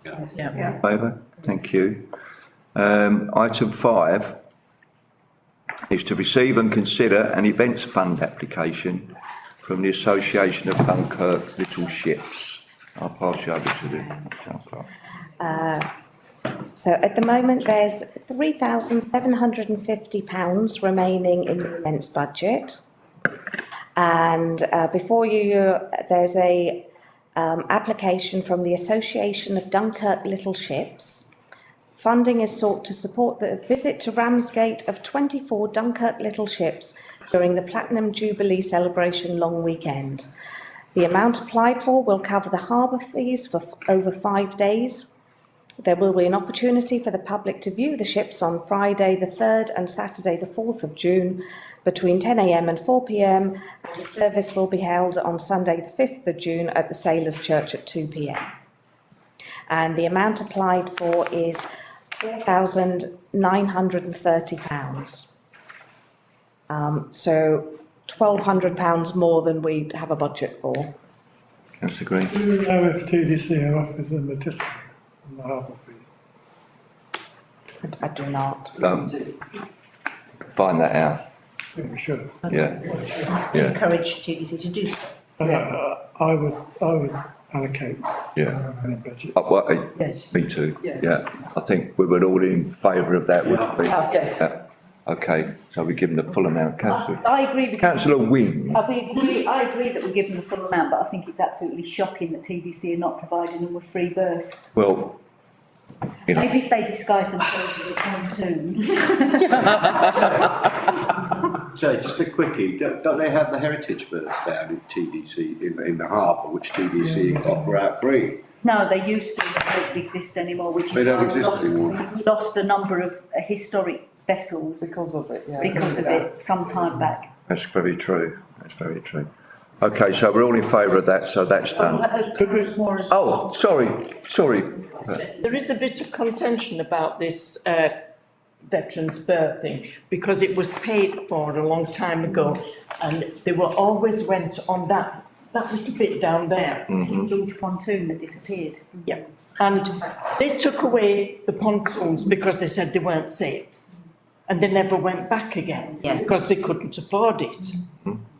Yes. In favour? Thank you. Item 5 is to receive and consider an events fund application from the Association of Dunkirk Little Ships. I'll pass you over to the town clerk. So at the moment, there's £3,750 remaining in the events budget. And before you, there's a application from the Association of Dunkirk Little Ships. Funding is sought to support the visit to Ramsgate of 24 Dunkirk Little Ships during the Platinum Jubilee celebration long weekend. The amount applied for will cover the harbour fees for over 5 days. There will be an opportunity for the public to view the ships on Friday the 3rd and Saturday the 4th of June between 10 a.m. and 4 p.m. and the service will be held on Sunday the 5th of June at the Sailors' Church at 2 p.m. And the amount applied for is £4,930. So £1,200 more than we have a budget for. Councillor Green. Do we know if TDC are offering them a discount on the harbour fees? I do not. Find that out. I think we should. Yeah. Encourage TDC to do so. I would allocate Yeah. any budget. Yes. Me too. Yeah. Yeah. I think we were all in favour of that, wouldn't we? Yes. Yeah. Okay, so we give them the full amount. Councillor. I agree with. Councillor Wing. I agree that we give them the full amount, but I think it's absolutely shocking that TDC are not providing them with free berths. Well, you know. Maybe if they disguise themselves as a pontoon. So just a quickie, don't they have the heritage berths down in TDC, in the harbour, which TDC offer out free? No, they used to, they don't exist anymore, which is They don't why exist anymore. we lost a number of historic vessels Because of it, yeah. because of it some time back. That's very true. That's very true. Okay, so we're all in favour of that, so that's done. Oh, sorry. There is a bit of contention about this veterans' berth thing, because it was paid for a long time ago, and they were always went on that little bit down there. Huge pontoon that disappeared. Yeah, and they took away the pontoons because they said they weren't safe, and they never went back again because they couldn't afford it.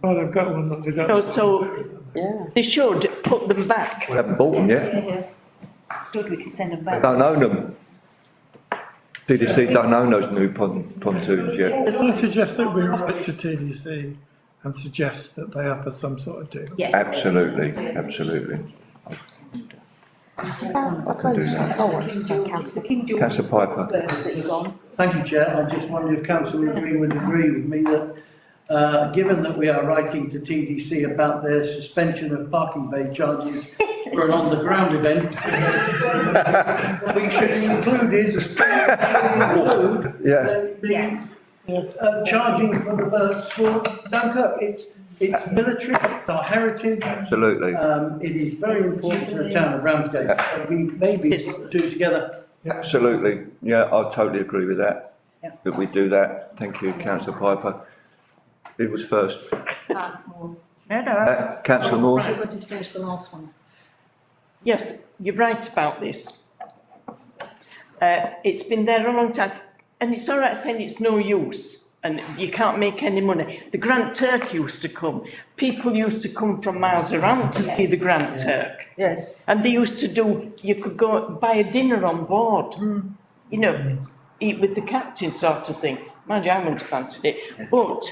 Oh, they've got one that they don't. So they should put them back. We haven't bought them yet. Good, we can send them They back. don't own them. TDC don't own those new pontoons yet. I suggest that we write to TDC and suggest that they offer some sort of deal. Yes. Absolutely. I can do that. Councillor Piper. Thank you, Chair. I just wonder if Councillor Green would agree with me that, given that we are writing to TDC about their suspension of parking bay charges for an on-the-ground event, we should include charging for the berths for Dunkirk. It's military, it's our heritage. Absolutely. It is very important to the town of Ramsgate. So we maybe put the two together. Absolutely. Yeah, I totally agree with that. That we do that. Thank you, Councillor Piper. Who was first? Councillor Moore. I wanted to finish the last one. Yes, you're right about this. It's been there a long time, and it's all right saying it's no use and you can't make any money. The Grand Turk used to come. People used to come from miles around to see the Grand Turk. Yes. And they used to do, you could go buy a dinner on board, you know, eat with the captain sort of thing. Mind you, I wouldn't have fancied it, but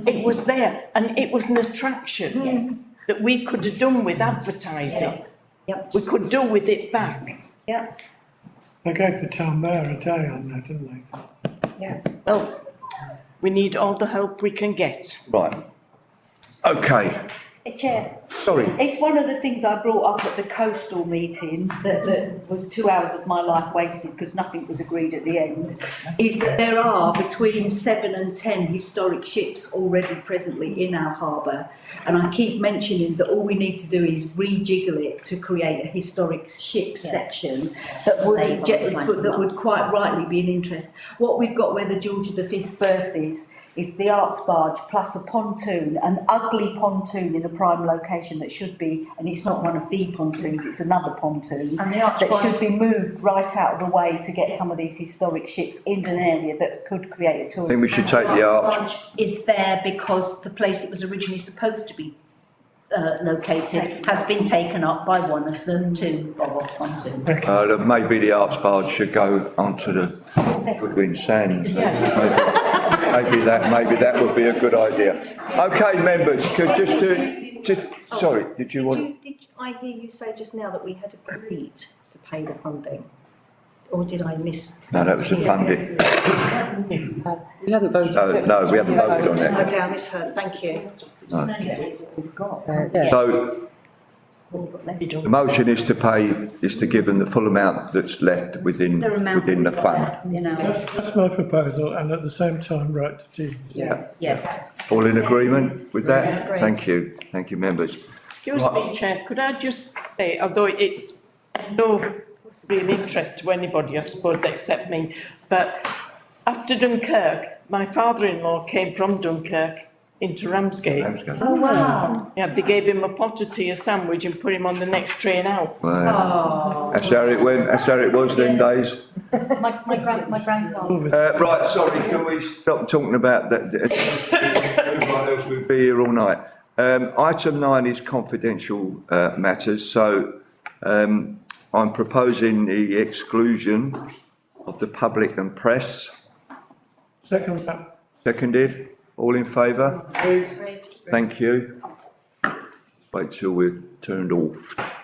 it was there and it was an attraction that we could have done with advertising. We could do with it back. They gave the town mayor a day on that, didn't they? Yeah. Well, we need all the help we can get. Right. Okay, Chair, sorry. it's one of the things I brought up at the coastal meeting that was 2 hours of my life wasted because nothing was agreed at the end, is that there are between 7 and 10 historic ships already presently in our harbour. And I keep mentioning that all we need to do is rejiggle it to create a historic ship section that would quite rightly be an interest. What we've got where the George V berth is the arts barge plus a pontoon, an ugly pontoon in a prime location that should be, and it's not one of the pontoons, it's another pontoon, And the arch that barge- should be moved right out of the way to get some of these historic ships in an area that could create a I tourist. think we should take the arch. Barge is there because the place it was originally supposed to be located has been taken up by one of them to bob off onto. Maybe the arts barge should go onto the Goodwin Sands. Maybe that would be a good idea. Okay, members, sorry, did you want? Did I hear you say just now that we had agreed to pay the funding? Or did I miss? No, that was the funding. We haven't voted. No, we haven't voted on that. Okay, I misheard, thank you. So, the motion is to give them the full amount that's left within the fund. You know, That's my proposal, and at the same time, right to teams. yes. All in agreement with that? Thank you, members. Excuse me, Chair, could I just say, although it's no real interest to anybody, I suppose, except me, but after Dunkirk, my father-in-law came from Dunkirk into Ramsgate. Oh, wow. Yeah, they gave him a pot of tea, a sandwich, and put him on the next train out. Wow. That's how it went, that's how it was them days. My grandfather. Right, sorry, can we stop talking about that? Everyone else will be here all night. Item 9 is confidential matters, so I'm proposing the exclusion of the public and press. Second, Seconded, all in favour? Thank you. Wait till we're turned off.